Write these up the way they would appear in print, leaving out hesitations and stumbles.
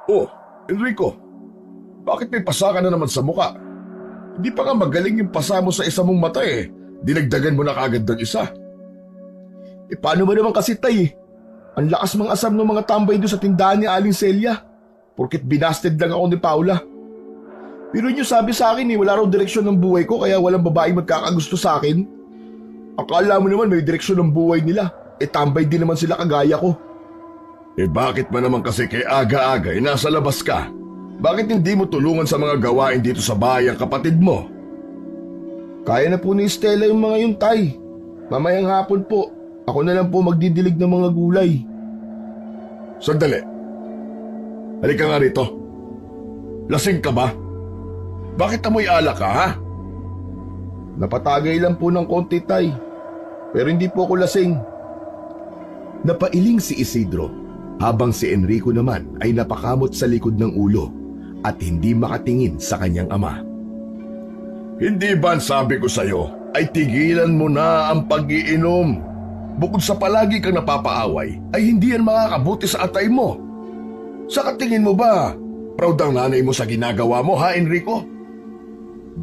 Oh, Enrico, bakit may pasa ka na naman sa muka? Hindi pa nga magaling yung pasa mo sa isa mong mata eh. Dinagdagan mo na kagad ng isa. Paano ba naman kasi tay? Ang lakas mang asam ng mga tambay doon sa tindahan ni Aling Celia. Porket binasted lang ako ni Paula. Pero niyo sabi sa akin wala raw direksyon ng buhay ko kaya walang babae magkakagusto sa akin. Akala mo naman may direksyon ng buhay nila. Tambay din naman sila kagaya ko. Bakit ba naman kasi kay aga-aga nasa labas ka? Bakit hindi mo tulungan sa mga gawain dito sa bahay ang kapatid mo? Kaya na po ni Stella yung mga yun tay. Mamayang hapon po, ako na lang po magdidilig ng mga gulay. Sandali. Halika nga rito. Lasing ka ba? Bakit amoy alak ka, ha? Napatagay lang po ng konti tay. Pero hindi po ako lasing. Napailing si Isidro habang si Enrico naman ay napakamot sa likod ng ulo at hindi makatingin sa kanyang ama. Hindi ba ang sabi ko sa'yo ay tigilan mo na ang pag-iinom? Bukod sa palagi kang napapaaway ay hindi yan makakabuti sa atay mo. Sa katingin mo ba, proud ang nanay mo sa ginagawa mo ha Enrico?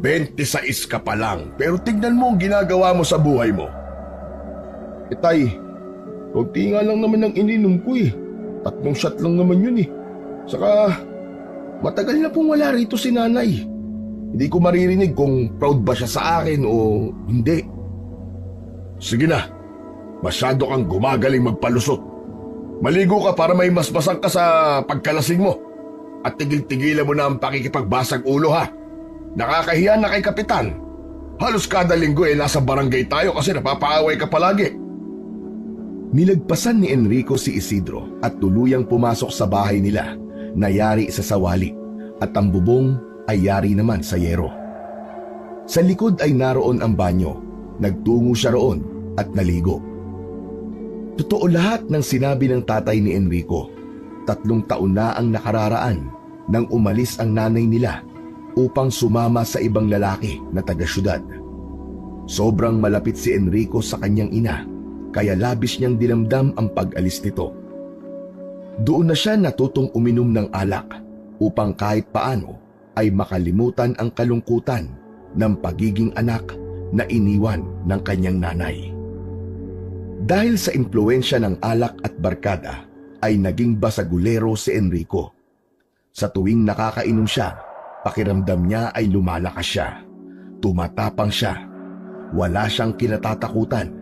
26 ka pa lang pero tignan mo ang ginagawa mo sa buhay mo. Tay, konti nga lang naman ang ininom ko 3 shot lang naman yun Saka, matagal na pong wala rito si nanay. Hindi ko maririnig kung proud ba siya sa akin o hindi. Sige na, masyado kang gumagaling magpalusot. Maligo ka para may masmasang ka sa pagkalasing mo. At tigil-tigilan mo na ang pakikipagbasag ulo ha. Nakakahiya na kay Kapitan. Halos kada linggo nasa barangay tayo kasi napapaaway ka palagi. Nilagpasan ni Enrico si Isidro at tuluyang pumasok sa bahay nila na yari sa sawali at ang bubong ay yari naman sa yero. Sa likod ay naroon ang banyo. Nagtungo siya roon at naligo. Totoo lahat ng sinabi ng tatay ni Enrico. 3 taon na ang nakararaan nang umalis ang nanay nila upang sumama sa ibang lalaki na taga-syudad. Sobrang malapit si Enrico sa kanyang ina kaya labis niyang dinamdam ang pag-alis nito. Doon na siya natutong uminom ng alak upang kahit paano ay makalimutan ang kalungkutan ng pagiging anak na iniwan ng kanyang nanay. Dahil sa impluwensya ng alak at barkada ay naging basagulero si Enrico. Sa tuwing nakakainom siya, pakiramdam niya ay lumalakas siya. Tumatapang siya. Wala siyang kinatatakutan.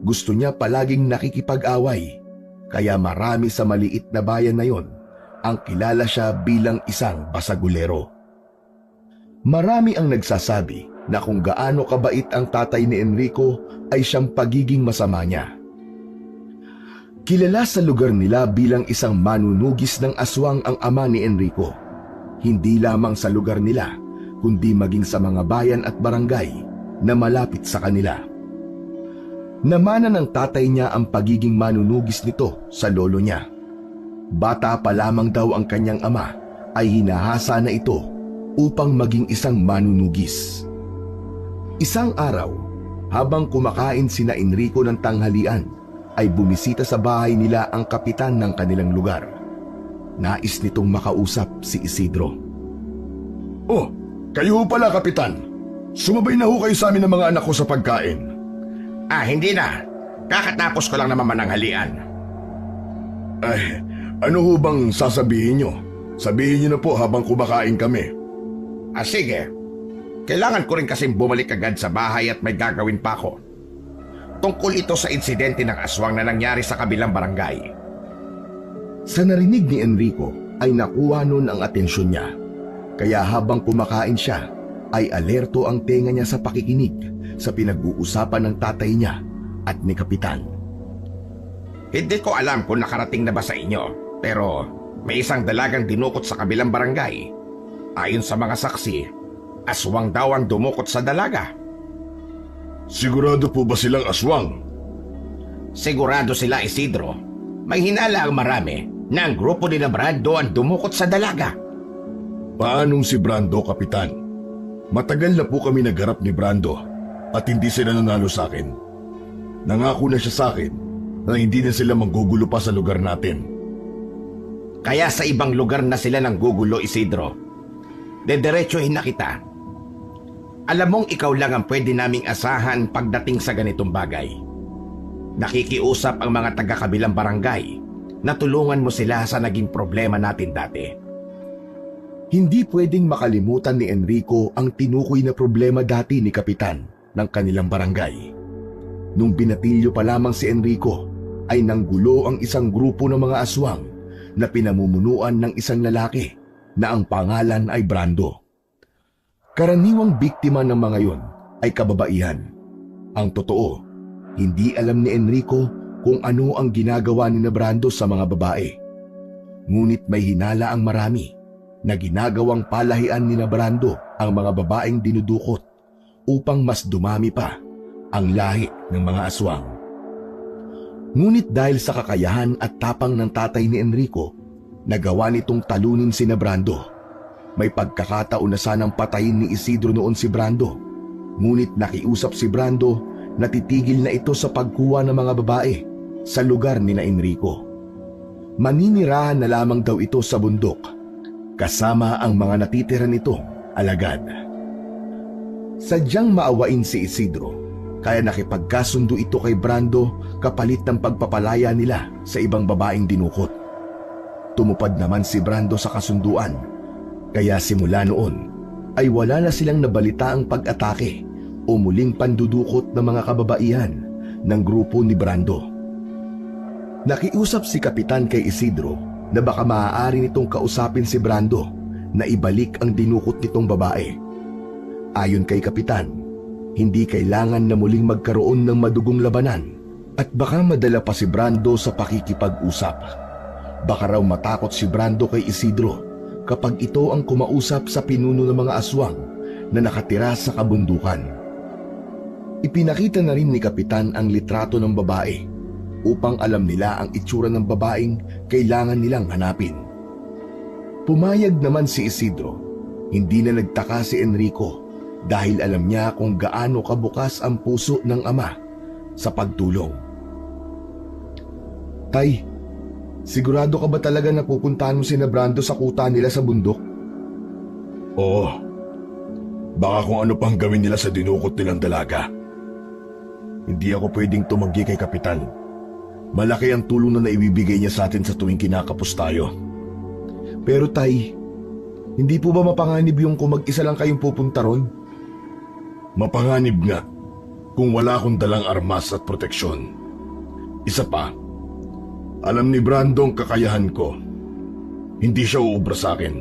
Gusto niya palaging nakikipag-away, kaya marami sa maliit na bayan na yon ang kilala siya bilang isang basagulero. Marami ang nagsasabi na kung gaano kabait ang tatay ni Enrico ay siyang pagiging masama niya. Kilala sa lugar nila bilang isang manunugis ng aswang ang ama ni Enrico. Hindi lamang sa lugar nila, kundi maging sa mga bayan at barangay na malapit sa kanila. Namana ng tatay niya ang pagiging manunugis nito sa lolo niya. Bata pa lamang daw ang kanyang ama ay hinahasa na ito upang maging isang manunugis. Isang araw, habang kumakain sina Enrico ng tanghalian, ay bumisita sa bahay nila ang kapitan ng kanilang lugar. Nais nitong makausap si Isidro. Oh, kayo ho pala Kapitan. Sumabay na ho kayo sa amin ng mga anak ko sa pagkain. Hindi na. Kakatapos ko lang naman mananghalian. Ay, ano ho bang sasabihin nyo? Sabihin nyo na po habang kumakain kami. Sige. Kailangan ko rin kasing bumalik agad sa bahay at may gagawin pa ako. Tungkol ito sa insidente ng aswang na nangyari sa kabilang barangay. Sa narinig ni Enrico ay nakuha nun ang atensyon niya. Kaya habang kumakain siya, ay alerto ang tenga niya sa pakikinig sa pinag-uusapan ng tatay niya at ni Kapitan. Hindi ko alam kung nakarating na ba sa inyo, pero may isang dalagang dinukot sa kabilang barangay. Ayon sa mga saksi, aswang daw ang dumukot sa dalaga. Sigurado po ba silang aswang? Sigurado sila, Isidro. May hinala ang marami na ang grupo ni Brando ang dumukot sa dalaga. Paanong si Brando, Kapitan? Matagal na po kami nagharap ni Brando at hindi sila nanalo sa akin. Nangako na siya sa akin na hindi na sila manggugulo pa sa lugar natin. Kaya sa ibang lugar na sila nang gugulo, Isidro. Dederechohin na kita. Alam mong ikaw lang ang pwede naming asahan pagdating sa ganitong bagay. Nakikiusap ang mga taga-kabilang barangay na tulungan mo sila sa naging problema natin dati. Hindi pwedeng makalimutan ni Enrico ang tinukoy na problema dati ni Kapitan ng kanilang barangay. Nung binatilyo pa lamang si Enrico, ay nanggulo ang isang grupo ng mga aswang na pinamumunuan ng isang lalaki na ang pangalan ay Brando. Karaniwang biktima ng mga yon ay kababaihan. Ang totoo, hindi alam ni Enrico kung ano ang ginagawa ni Brando sa mga babae. Ngunit may hinala ang marami na ginagawang palahian ni Brando ang mga babaeng dinudukot upang mas dumami pa ang lahi ng mga aswang. Ngunit dahil sa kakayahan at tapang ng tatay ni Enrico, nagawa nitong talunin si Brando. May pagkakataon na sanang patayin ni Isidro noon si Brando, ngunit nakiusap si Brando na titigil na ito sa pagkuha ng mga babae sa lugar ni Enrico. Maninirahan na lamang daw ito sa bundok, kasama ang mga natitira nitong alagad. Sadyang maawain si Isidro, kaya nakipagkasundo ito kay Brando kapalit ng pagpapalaya nila sa ibang babaeng dinukot. Tumupad naman si Brando sa kasunduan, kaya simula noon ay wala na silang nabalita ang pag-atake o muling pandudukot ng mga kababaihan ng grupo ni Brando. Nakiusap si Kapitan kay Isidro na baka maaari nitong kausapin si Brando na ibalik ang dinukot nitong babae. Ayon kay Kapitan, hindi kailangan na muling magkaroon ng madugong labanan at baka madala pa si Brando sa pakikipag-usap. Baka raw matakot si Brando kay Isidro kapag ito ang kumausap sa pinuno ng mga aswang na nakatira sa kabundukan. Ipinakita na rin ni Kapitan ang litrato ng babae upang alam nila ang itsura ng babaeng kailangan nilang hanapin. Pumayag naman si Isidro. Hindi na nagtaka si Enrico dahil alam niya kung gaano kabukas ang puso ng ama sa pagtulong. Tay, sigurado ka ba talaga na pupuntahan mo si Brando sa kuta nila sa bundok? Oo. Baka kung ano pang gawin nila sa dinukot nilang dalaga. Hindi ako pwedeng tumanggi kay Kapitan. Malaki ang tulong na naibibigay niya sa atin sa tuwing kinakapos tayo. Pero tay, hindi po ba mapanganib yung kung mag-isa lang kayong pupunta ron? Mapanganib nga kung wala akong dalang armas at proteksyon. Isa pa, alam ni Brando ang kakayahan ko. Hindi siya uubra sa akin.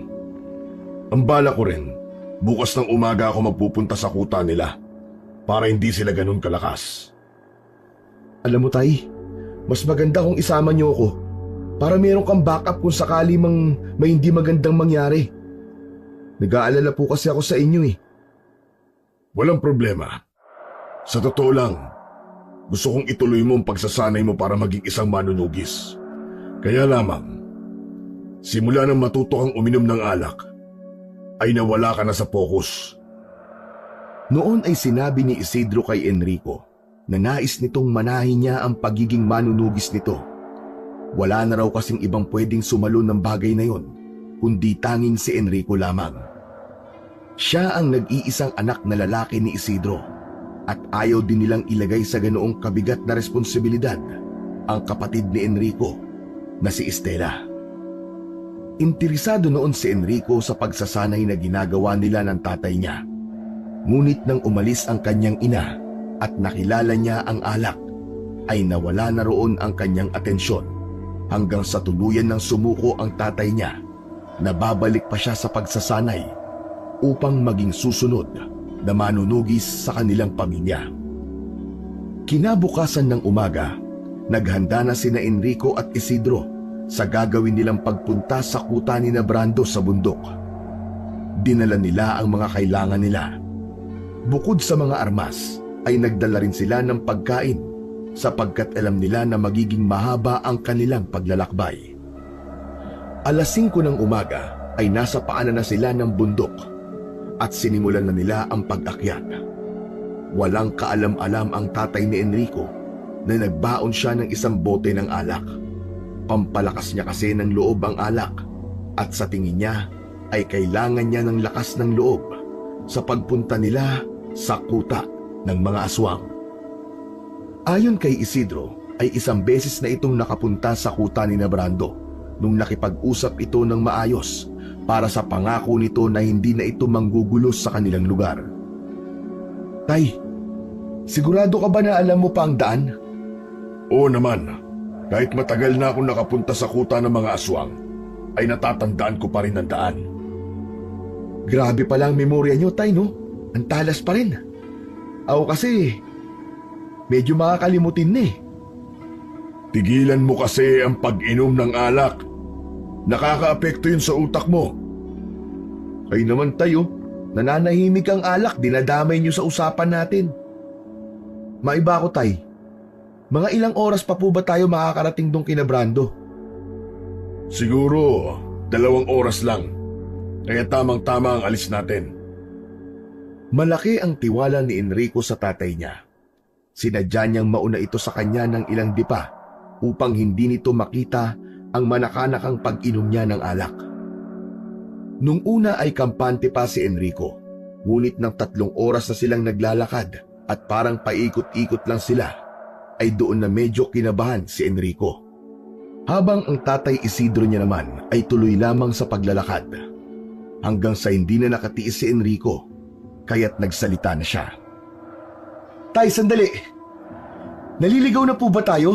Ang bala ko rin, bukas ng umaga ako magpupunta sa kuta nila para hindi sila ganun kalakas. Alam mo tay, mas maganda kung isama niyo ako para meron kang backup kung sakali mang may hindi magandang mangyari. Nag-aalala po kasi ako sa inyo eh. Walang problema. Sa totoo lang, gusto kong ituloy mo ang pagsasanay mo para maging isang manunugis. Kaya lamang, simula nang matuto kang uminom ng alak, ay nawala ka na sa focus. Noon ay sinabi ni Isidro kay Enrico na nais nitong manahin niya ang pagiging manunugis nito. Wala na raw kasing ibang pwedeng sumalo ng bagay na yon, kundi tanging si Enrico lamang. Siya ang nag-iisang anak na lalaki ni Isidro at ayaw din nilang ilagay sa ganoong kabigat na responsibilidad ang kapatid ni Enrico na si Estela. Interesado noon si Enrico sa pagsasanay na ginagawa nila ng tatay niya. Ngunit nang umalis ang kanyang ina at nakilala niya ang alak, ay nawala na roon ang kanyang atensyon hanggang sa tuluyan ng sumuko ang tatay niya na babalik pa siya sa pagsasanay upang maging susunod na manunugis sa kanilang pamilya. Kinabukasan ng umaga, naghanda na sina Enrico at Isidro sa gagawin nilang pagpunta sa kuta ni Brando sa bundok. Dinala nila ang mga kailangan nila. Bukod sa mga armas, ay nagdala rin sila ng pagkain sapagkat alam nila na magiging mahaba ang kanilang paglalakbay. Alas 5 ng umaga ay nasa paanan na sila ng bundok at sinimulan na nila ang pag-akyat. Walang kaalam-alam ang tatay ni Enrico na nagbaon siya ng isang bote ng alak. Pampalakas niya kasi ng loob ang alak at sa tingin niya ay kailangan niya ng lakas ng loob sa pagpunta nila sa kuta ng mga aswang. Ayon kay Isidro ay isang beses na itong nakapunta sa kuta ni Brando nung nakipag-usap ito ng maayos para sa pangako nito na hindi na ito manggugulo sa kanilang lugar. Tay, sigurado ka ba na alam mo pa ang daan? Oo naman, kahit matagal na akong nakapunta sa kuta ng mga aswang, ay natatandaan ko pa rin ang daan. Grabe pala ang memorya niyo, Tay, no? Ang talas pa rin. Ako kasi, medyo makakalimutin na eh. Tigilan mo kasi ang pag-inom ng alak. Nakakaapekto yun sa utak mo. Kayo naman, Tayo, nananahimik ang alak, dinadamay niyo sa usapan natin. Maiba ako, Tay. Mga ilang oras pa po ba tayo makakarating dong kina Brando? Siguro, 2 oras lang. Kaya tamang-tama ang alis natin. Malaki ang tiwala ni Enrico sa tatay niya. Sinadya niyang mauna ito sa kanya ng ilang dipa upang hindi nito makita ang manakanakang pag-inom niya ng alak. Nung una ay kampante pa si Enrico, ngunit ng 3 oras na silang naglalakad at parang paikot-ikot lang sila, ay doon na medyo kinabahan si Enrico. Habang ang tatay Isidro niya naman ay tuloy lamang sa paglalakad, hanggang sa hindi na nakatiis si Enrico, kaya't nagsalita na siya. Tay, sandali! Naliligaw na po ba tayo?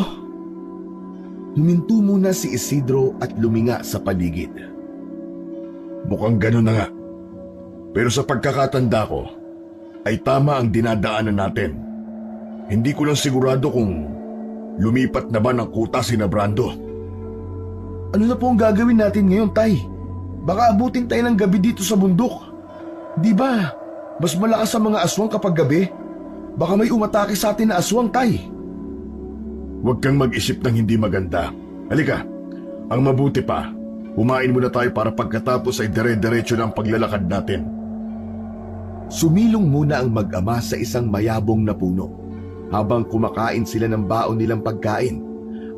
Huminto muna si Isidro at luminga sa paligid. Mukhang gano'n na nga. Pero sa pagkakatanda ko, ay tama ang dinadaanan natin. Hindi ko lang sigurado kung lumipat na ba ng kuta si Brando. Ano na po ang gagawin natin ngayon, Tay? Baka abutin tayo ng gabi dito sa bundok. Di ba, mas malakas ang mga aswang kapag gabi? Baka may umatake sa atin na aswang, Tay. Huwag kang mag-isip ng hindi maganda. Halika, ang mabuti pa, kumain muna tayo para pagkatapos ay dire-diretso na ang paglalakad natin. Sumilong muna ang mag-ama sa isang mayabong na puno. Habang kumakain sila ng baon nilang pagkain,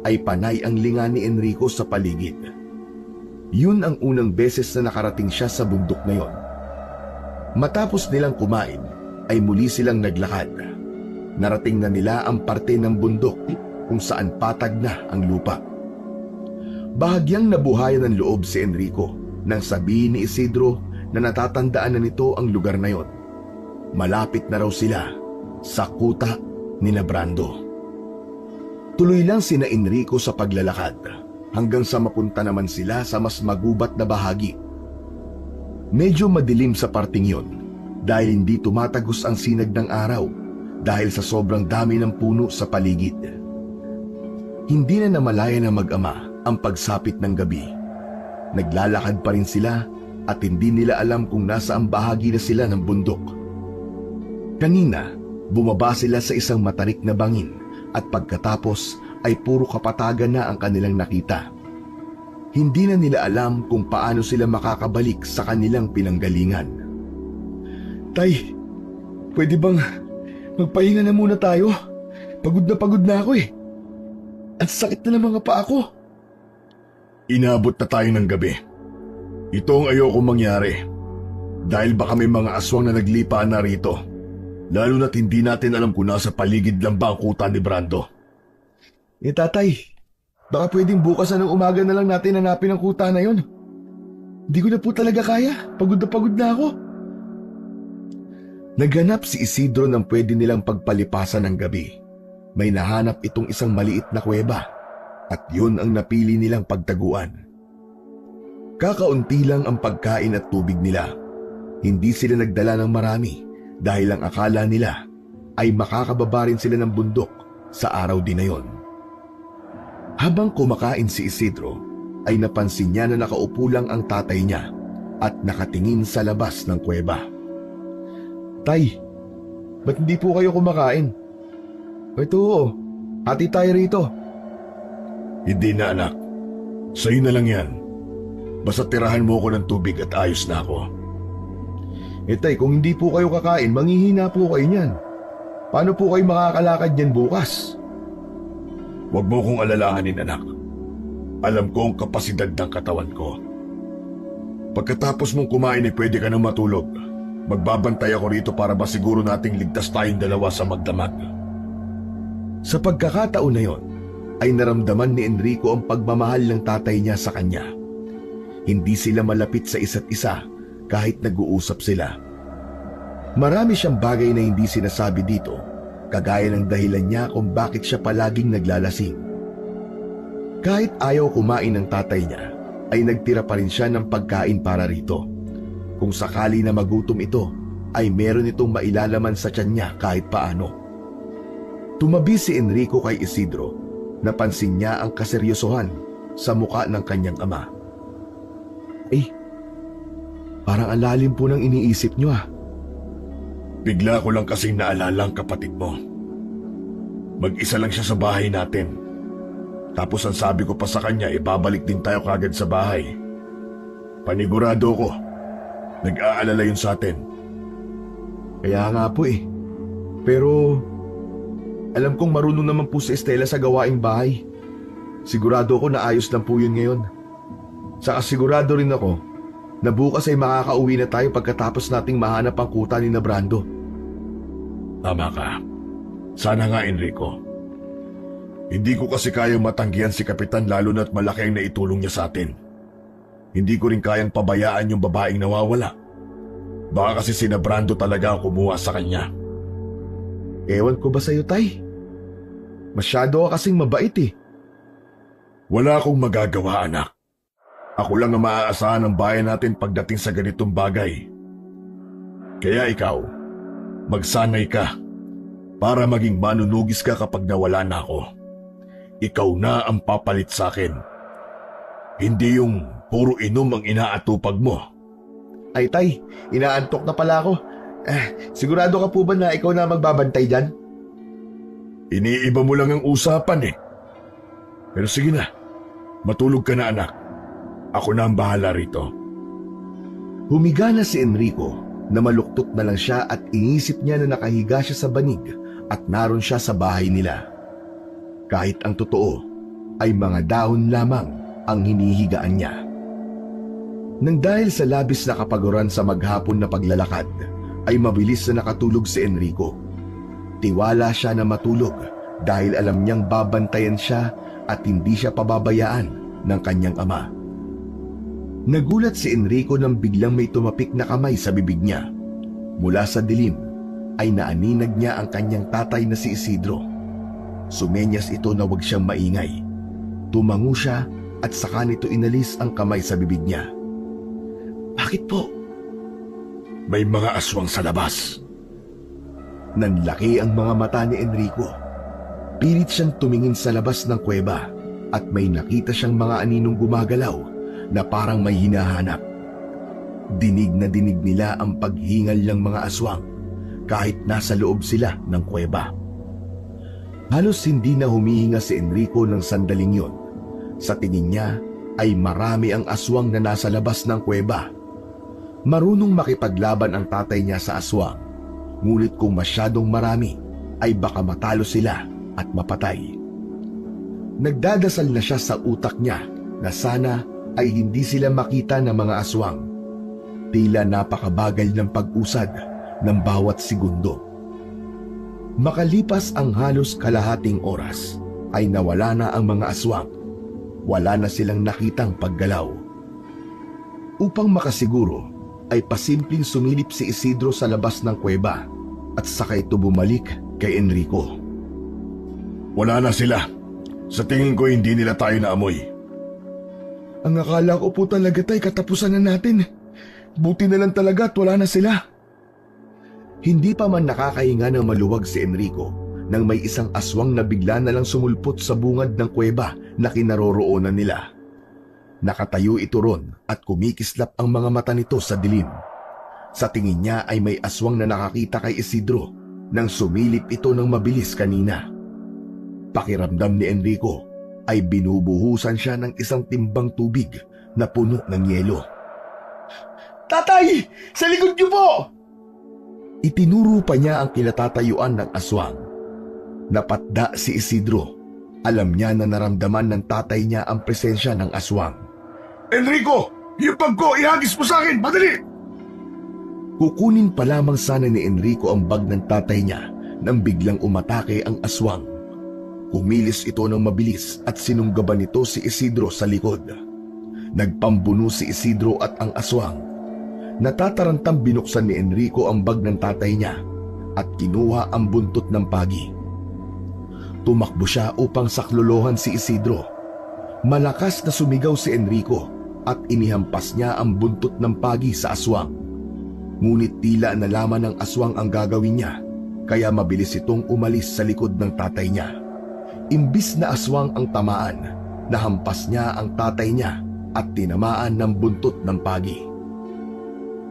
ay panay ang linga ni Enrico sa paligid. Yun ang unang beses na nakarating siya sa bundok na yon. Matapos nilang kumain, ay muli silang naglakad. Narating na nila ang parte ng bundok kung saan patag na ang lupa. Bahagyang nabuhayan ng loob si Enrico nang sabihin ni Isidro na natatandaan na nito ang lugar na yon. Malapit na raw sila sa kuta ni Brando. Tuloy lang sina Enrico sa paglalakad hanggang sa mapunta naman sila sa mas magubat na bahagi. Medyo madilim sa parting yon dahil hindi tumatagos ang sinag ng araw dahil sa sobrang dami ng puno sa paligid. Hindi na namalaya ng mag-ama ang pagsapit ng gabi. Naglalakad pa rin sila at hindi nila alam kung nasaan bahagi na sila ng bundok. Kanina, bumaba sila sa isang matarik na bangin at pagkatapos ay puro kapatagan na ang kanilang nakita. Hindi na nila alam kung paano sila makakabalik sa kanilang pinanggalingan. Tay, pwede bang magpahinga na muna tayo? Pagod na ako eh. At sakit na ng mga paa ko. Inabot na tayo ng gabi. Ito ang ayoko mangyari. Dahil baka may mga aswang na naglipaan na rito. Lalo na't hindi natin alam kung nasa paligid lang ba ang kuta ni Brando. Tatay, baka pwedeng bukas na ng umaga na lang natin hanapin ang kuta na yon. Hindi ko na po talaga kaya. Pagod na ako. Naghanap si Isidro ng pwede nilang pagpalipasan ng gabi. May nahanap itong isang maliit na kuweba at yun ang napili nilang pagtaguan. Kakaunti lang ang pagkain at tubig nila. Hindi sila nagdala ng marami dahil ang akala nila ay makakababa rin sila ng bundok sa araw din na yon. Habang kumakain si Isidro, ay napansin niya na nakaupo lang ang tatay niya at nakatingin sa labas ng kuweba. Tay, ba't hindi po kayo kumakain? Ito, hati tayo rito. Hindi na anak. Sa'yo na lang yan. Basta tirahan mo ko ng tubig at ayos na ako. Tay, kung hindi po kayo kakain, manghihina po kayo niyan. Paano po kayo makakalakad niyan bukas? Huwag mo kong alalahanin, anak. Alam ko ang kapasidad ng katawan ko. Pagkatapos mong kumain ay pwede ka na matulog. Magbabantay ako rito para masiguro nating ligtas tayong dalawa sa magdamag. Sa pagkakataon na yon, ay naramdaman ni Enrico ang pagmamahal ng tatay niya sa kanya. Hindi sila malapit sa isa't isa kahit nag-uusap sila. Marami siyang bagay na hindi sinasabi dito, kagaya ng dahilan niya kung bakit siya palaging naglalasing. Kahit ayaw kumain ng tatay niya, ay nagtira pa rin siya ng pagkain para rito. Kung sakali na magutom ito, ay meron itong mailalaman sa tiyan niya kahit paano. Tumabi si Enrico kay Isidro. Napansin niya ang kaseryosohan sa muka ng kanyang ama. Parang ang lalim po ng iniisip niyo ah. Bigla ko lang kasing naalala ang kapatid mo. Mag-isa lang siya sa bahay natin. Tapos ang sabi ko pa sa kanya, ibabalik din tayo kagad sa bahay. Panigurado ko, nag-aalala yun sa atin. Kaya nga po eh. Pero alam kong marunong naman po si Estela sa gawaing bahay. Sigurado ko na ayos lang po yun ngayon. Saka sigurado rin ako na bukas ay makakauwi na tayo pagkatapos nating mahanap ang kuta ni na Brando. Tama ka. Sana nga, Enrico. Hindi ko kasi kayang matanggihan si Kapitan lalo na't malaki ang naitulong niya sa atin. Hindi ko rin kayang pabayaan yung babaeng nawawala. Baka kasi si na Brando talaga ang kumuha sa kanya. Ewan ko ba sa'yo, Tay? Masyado ka kasing mabait eh. Wala akong magagawa, anak. Ako lang ang maaasahan ng bayan natin pagdating sa ganitong bagay. Kaya ikaw, magsanay ka para maging manunugis ka kapag nawala na ako. Ikaw na ang papalit sa akin. Hindi yung puro inom ang inaatupag mo. Ay, Tay, inaantok na pala ako. Sigurado ka po ba na ikaw na magbabantay dyan? Iniiba mo lang ang usapan eh. Pero sige na, matulog ka na anak. Ako na ang bahala rito. Humiga na si Enrico na maluktot na lang siya at inisip niya na nakahiga siya sa banig at naroon siya sa bahay nila. Kahit ang totoo ay mga dahon lamang ang hinihigaan niya. Nang dahil sa labis na kapaguran sa maghapon na paglalakad, ay mabilis na nakatulog si Enrico. Tiwala siya na matulog dahil alam niyang babantayan siya at hindi siya pababayaan ng kanyang ama. Nagulat si Enrico nang biglang may tumapik na kamay sa bibig niya. Mula sa dilim ay naaninag niya ang kanyang tatay na si Isidro. Sumenyas ito na huwag siyang maingay. Tumango siya at saka nito inalis ang kamay sa bibig niya. Bakit po? May mga aswang sa labas. Nanlaki ang mga mata ni Enrico. Pilit siyang tumingin sa labas ng kuweba at may nakita siyang mga aninong gumagalaw na parang may hinahanap. Dinig na dinig nila ang paghingal ng mga aswang kahit nasa loob sila ng kuweba. Halos hindi na humihinga si Enrico ng sandaling yon. Sa tingin niya ay marami ang aswang na nasa labas ng kuweba. Marunong makipaglaban ang tatay niya sa aswang, ngunit kung masyadong marami ay baka matalo sila at mapatay. Nagdadasal na siya sa utak niya na sana ay hindi sila makita ng mga aswang. Tila napakabagal ng pag-usad ng bawat segundo. Makalipas ang halos kalahating oras ay nawala na ang mga aswang. Wala na silang nakitang paggalaw. Upang makasiguro ay pasimpleng sumilip si Isidro sa labas ng kuweba at saka ito bumalik kay Enrico. Wala na sila. Sa tingin ko hindi nila tayo naamoy. Ang akala ko po talaga, Tay, katapusan na natin. Buti na lang talaga at wala na sila. Hindi pa man nakakahinga ng maluwag si Enrico nang may isang aswang na bigla na lang sumulpot sa bungad ng kuweba na kinaroroonan nila. Nakatayo ito ron at kumikislap ang mga mata nito sa dilim. Sa tingin niya ay may aswang na nakakita kay Isidro nang sumilip ito ng mabilis kanina. Pakiramdam ni Enrico ay binubuhusan siya ng isang timbang tubig na puno ng yelo. Tatay! Sa likod niyo po! Itinuro pa niya ang kinatatayuan ng aswang. Napatda si Isidro. Alam niya na naramdaman ng tatay niya ang presensya ng aswang. Enrico! Yung bag ko, ihagis mo sa akin! Madali! Kukunin pa lamang sana ni Enrico ang bag ng tatay niya nang biglang umatake ang aswang. Kumilis ito ng mabilis at sinunggaban nito si Isidro sa likod. Nagpambuno si Isidro at ang aswang. Natatarantang binuksan ni Enrico ang bag ng tatay niya at kinuha ang buntot ng pagi. Tumakbo siya upang saklolohan si Isidro. Malakas na sumigaw si Enrico at inihampas niya ang buntot ng pagi sa aswang. Ngunit tila nalaman ng aswang ang gagawin niya, kaya mabilis itong umalis sa likod ng tatay niya. Imbis na aswang ang tamaan, nahampas niya ang tatay niya at tinamaan ng buntot ng pagi.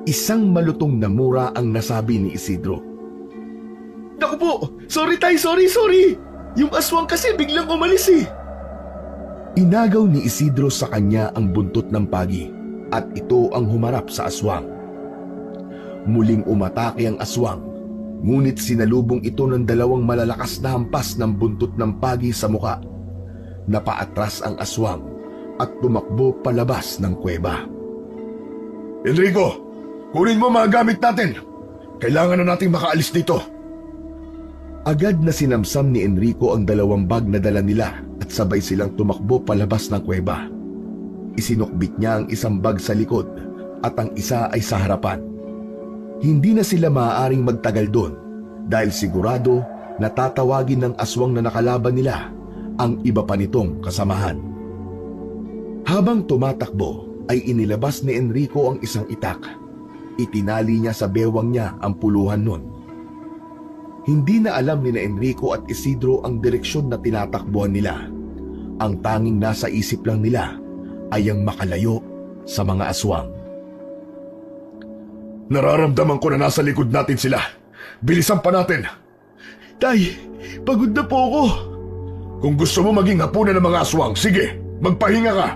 Isang malutong na mura ang nasabi ni Isidro. Naku po! Sorry tay, sorry! Yung aswang kasi biglang umalis eh. Inagaw ni Isidro sa kanya ang buntot ng pagi at ito ang humarap sa aswang. Muling umatake ang aswang, ngunit sinalubong ito ng dalawang malalakas na hampas ng buntot ng pagi sa muka. Napaatras ang aswang at tumakbo palabas ng kuweba. Enrico! Kunin mo mga gamit natin! Kailangan na nating makaalis dito! Agad na sinamsam ni Enrico ang dalawang bag na dala nila at sabay silang tumakbo palabas ng kuweba. Isinukbit niya ang isang bag sa likod at ang isa ay sa harapan. Hindi na sila maaaring magtagal doon dahil sigurado na tatawagin ng aswang na nakalaban nila ang iba pa nitong kasamahan. Habang tumatakbo ay inilabas ni Enrico ang isang itak. Itinali niya sa bewang niya ang puluhan nun. Hindi na alam ni Enrico at Isidro ang direksyon na tinatakbuhan nila. Ang tanging nasa isip lang nila ay ang makalayo sa mga aswang. Nararamdaman ko na nasa likod natin sila. Bilisan pa natin. Tay, pagod na po ako. Kung gusto mo maging hapunan ng mga aswang, sige, magpahinga ka.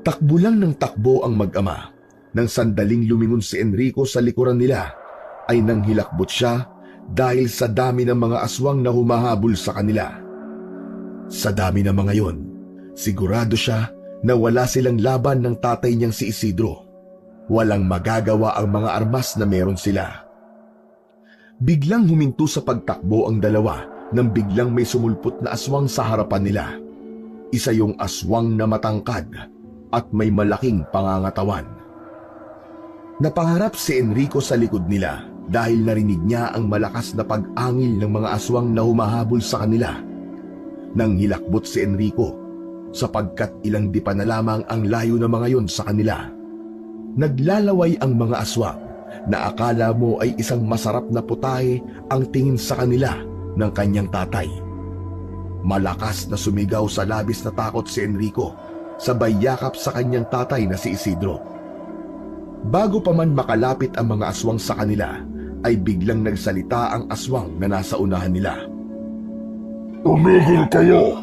Takbo lang ng takbo ang mag-ama. Nang sandaling lumingon si Enrico sa likuran nila, ay nanghilakbot siya dahil sa dami ng mga aswang na humahabol sa kanila. Sa dami ng mga yon, sigurado siya na wala silang laban ng tatay niyang si Isidro. Walang magagawa ang mga armas na meron sila. Biglang huminto sa pagtakbo ang dalawa nang biglang may sumulpot na aswang sa harapan nila. Isa yung aswang na matangkad at may malaking pangangatawan. Napaharap si Enrico sa likod nila dahil narinig niya ang malakas na pag-angil ng mga aswang na humahabol sa kanila. Nang hilakbot si Enrico sapagkat ilang di pa na lamang ang layo ng mga yon sa kanila. Naglalaway ang mga aswang na akala mo ay isang masarap na putahe ang tingin sa kanila ng kanyang tatay. Malakas na sumigaw sa labis na takot si Enrico, sabay yakap sa kanyang tatay na si Isidro. Bago pa man makalapit ang mga aswang sa kanila, ay biglang nagsalita ang aswang na nasa unahan nila. Tumigil kayo!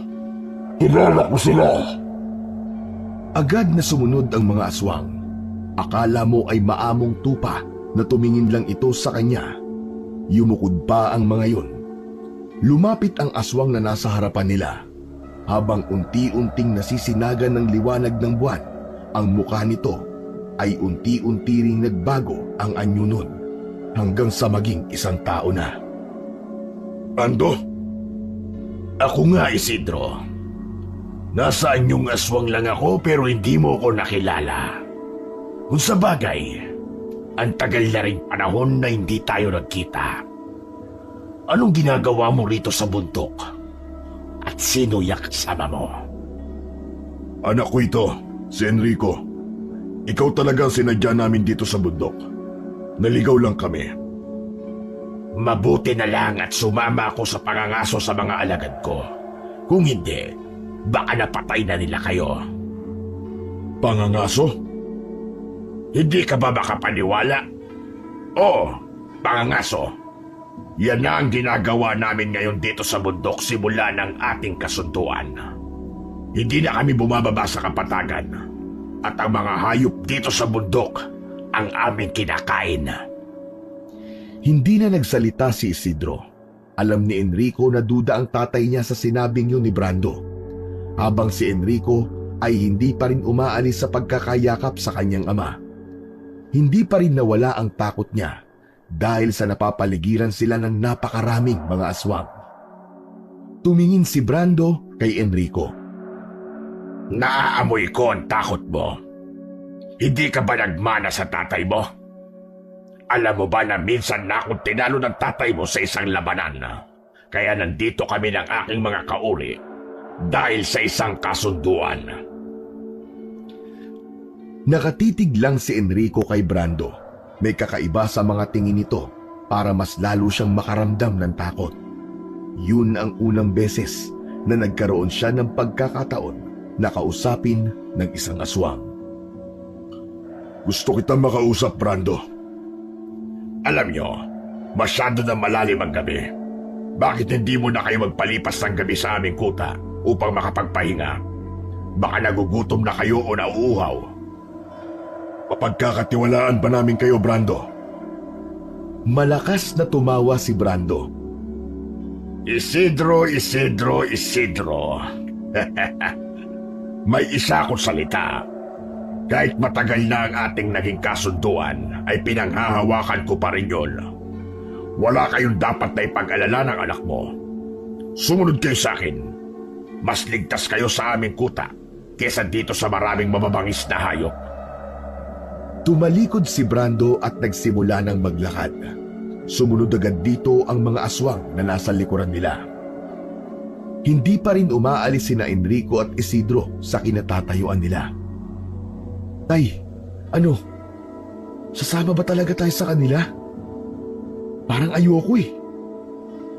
Kilala ko sila! Agad na sumunod ang mga aswang. Akala mo ay maamong tupa na tumingin lang ito sa kanya. Yumukod pa ang mga yon. Lumapit ang aswang na nasa harapan nila. Habang unti-unting nasisinagan ng liwanag ng buwan, ang mukha nito ay unti-unti ring nagbago ang anyo nun hanggang sa maging isang tao na. Ando? Ako nga, Isidro. Nasaan yung aswang lang ako pero hindi mo ko nakilala. Kung sa bagay, ang tagal na rin panahon na hindi tayo nagkita. Anong ginagawa mo rito sa bundok? At sino yung kasama mo? Anak ko ito, si Enrico. Ikaw talaga ang sinadya namin dito sa bundok. Naligaw lang kami. Mabuti na lang at sumama ako sa pangangaso sa mga alagad ko. Kung hindi, baka napatay na nila kayo. Pangangaso? Hindi ka ba makapaniwala? Oo, pangangaso. Yan na ang ginagawa namin ngayon dito sa bundok simula ng ating kasunduan. Hindi na kami bumababa sa kapatagan. At ang mga hayop dito sa bundok ang aming kinakain. Hindi na nagsalita si Isidro. Alam ni Enrico na duda ang tatay niya sa sinabing yun ni Brando, habang si Enrico ay hindi pa rin umaalis sa pagkakayakap sa kanyang ama. Hindi pa rin nawala ang takot niya dahil sa napapaligiran sila ng napakaraming mga aswang. Tumingin si Brando kay Enrico. Naaamoy ko ang takot mo. Hindi ka ba nagmana sa tatay mo? Alam mo ba na minsan na akong tinalo ng tatay mo sa isang labanan? Kaya nandito kami ng aking mga kauri dahil sa isang kasunduan. Nakatitig lang si Enrico kay Brando. May kakaiba sa mga tingin nito para mas lalo siyang makaramdam ng takot. Yun ang unang beses na nagkaroon siya ng pagkakataon na kausapin ng isang aswang. Gusto kitang makausap, Brando. Alam nyo, masyado na malalim ang gabi. Bakit hindi mo na kayo magpalipas ng gabi sa aming kuta upang makapagpahinga? Baka nagugutom na kayo o nauuhaw. Mapagkakatiwalaan ba namin kayo, Brando? Malakas na tumawa si Brando. Isidro. May isa akong salita. Kahit matagal na ang ating naging kasunduan, ay pinanghahawakan ko pa rin yun. Wala kayong dapat na ipag-alala ng anak mo. Sumunod kayo sa akin. Mas ligtas kayo sa aming kuta kesa dito sa maraming mababangis na hayop. Tumalikod si Brando at nagsimula ng maglakad. Sumunod agad dito ang mga aswang na nasa likuran nila. Hindi pa rin umaalis sina Enrico at Isidro sa kinatatayuan nila. Tay, ano? Sasama ba talaga tayo sa kanila? Parang ayoko eh.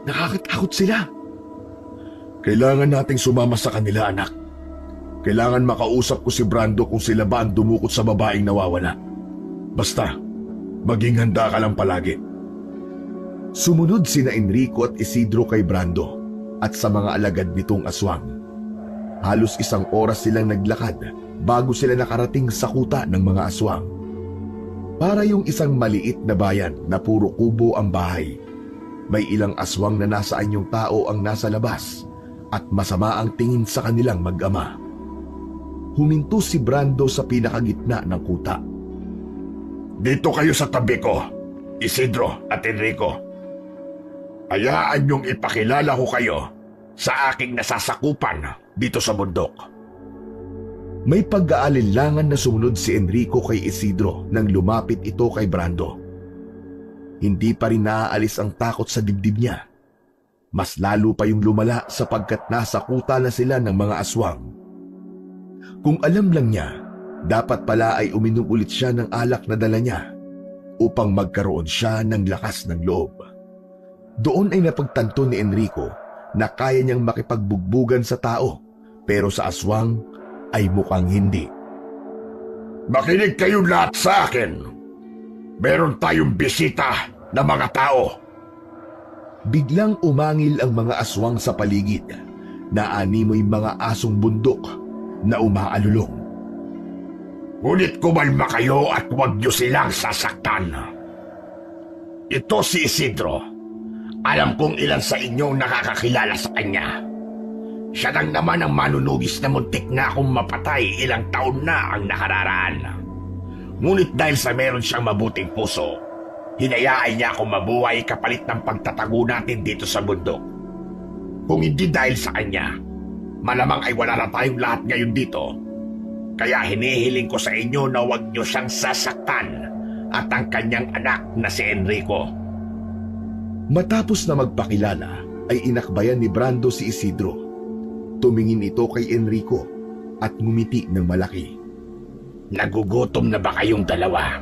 Nakakatakot sila. Kailangan nating sumama sa kanila, anak. Kailangan makausap ko si Brando kung sila ba ang dumukot sa babaeng nawawala. Basta, maging handa ka lang palagi. Sumunod sina Enrico at Isidro kay Brando at sa mga alagad nitong aswang. Halos 1 oras silang naglakad bago sila nakarating sa kuta ng mga aswang. Para yung isang maliit na bayan na puro kubo ang bahay. May ilang aswang na nasa anyong tao ang nasa labas at masama ang tingin sa kanilang mag-ama. Huminto si Brando sa pinakagitna ng kuta. Dito kayo sa tabi ko, Isidro at Enrico. Hayaan niyong ipakilala ko kayo sa aking nasasakupan dito sa bundok. May pag-aalinlangan na sumunod si Enrico kay Isidro nang lumapit ito kay Brando. Hindi pa rin naaalis ang takot sa dibdib niya. Mas lalo pa yung lumala sapagkat nasa kuta na sila ng mga aswang. Kung alam lang niya, dapat pala ay uminom ulit siya ng alak na dala niya upang magkaroon siya ng lakas ng loob. Doon ay napagtanto ni Enrico na kaya niyang makipagbugbugan sa tao pero sa aswang ay mukhang hindi. Makinig kayo lahat sa akin. Meron tayong bisita na mga tao. Biglang umangil ang mga aswang sa paligid. Naanimoy mga asong bundok na umaalulong. Ngunit kumalma kayo at huwag niyo silang sasaktan. Ito si Isidro. Alam kong ilan sa inyong nakakakilala sa kanya. Siya lang naman ang manunugis na muntik na akong mapatay ilang taon na ang nakararaan. Ngunit dahil sa meron siyang mabuting puso, hinayaan niya akong mabuhay kapalit ng pagtatago natin dito sa bundok. Kung hindi dahil sa kanya, malamang ay wala na tayong lahat ngayon dito. Kaya hinihiling ko sa inyo na huwag niyo siyang sasaktan at ang kanyang anak na si Enrico. Matapos na magpakilala, ay inakbayan ni Brando si Isidro. Tumingin ito kay Enrico at ngumiti ng malaki. Nagugutom na ba kayong dalawa?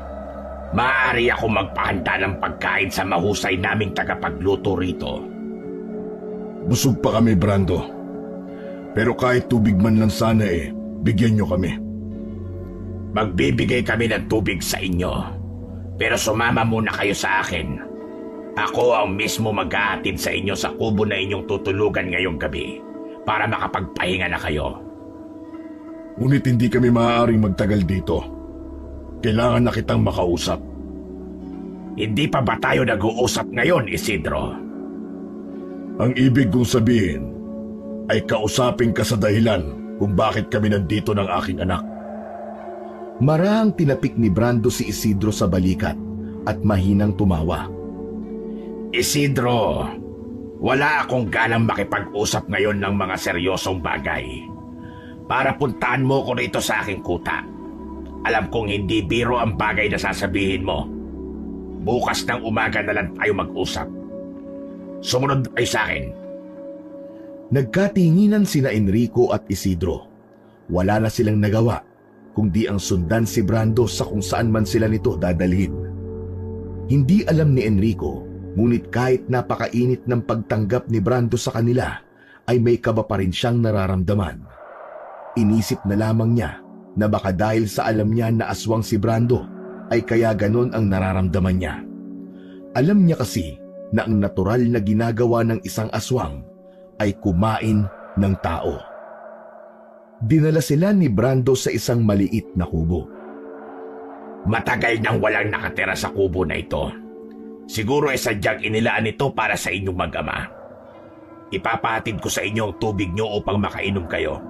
Maaari ako magpahanda ng pagkain sa mahusay naming tagapagluto rito. Busog pa kami, Brando. Pero kahit tubig man lang sana bigyan niyo kami. Magbibigay kami ng tubig sa inyo. Pero sumama muna kayo sa akin. Ako ang mismo mag-aatid sa inyo sa kubo na inyong tutulugan ngayong gabi para makapagpahinga na kayo. Ngunit hindi kami maaaring magtagal dito. Kailangan na kitang makausap. Hindi pa ba tayo nag-uusap ngayon, Isidro? Ang ibig kong sabihin ay kausapin ka sa dahilan kung bakit kami nandito ng aking anak. Marahang tinapik ni Brando si Isidro sa balikat at mahinang tumawa. Isidro, wala akong ganang makipag-usap ngayon ng mga seryosong bagay. Para puntahan mo ko rito sa aking kuta. Alam kong hindi biro ang bagay na sasabihin mo. Bukas ng umaga na lang tayo mag-usap. Sumunod ay sa akin. Nagkatinginan sina Enrico at Isidro. Wala na silang nagawa kundi ang sundan si Brando sa kung saan man sila nito dadalhin. Hindi alam ni Enrico, ngunit kahit napakainit ng pagtanggap ni Brando sa kanila, ay may kaba pa rin siyang nararamdaman. Inisip na lamang niya na baka dahil sa alam niya na aswang si Brando, ay kaya ganon ang nararamdaman niya. Alam niya kasi na ang natural na ginagawa ng isang aswang ay kumain ng tao. Dinala sila ni Brando sa isang maliit na kubo. Matagal nang walang nakatira sa kubo na ito. Siguro ay sadyang inilaan ito para sa inyong mag-ama. Ipapahatid ko sa inyo ang tubig nyo upang makainom kayo.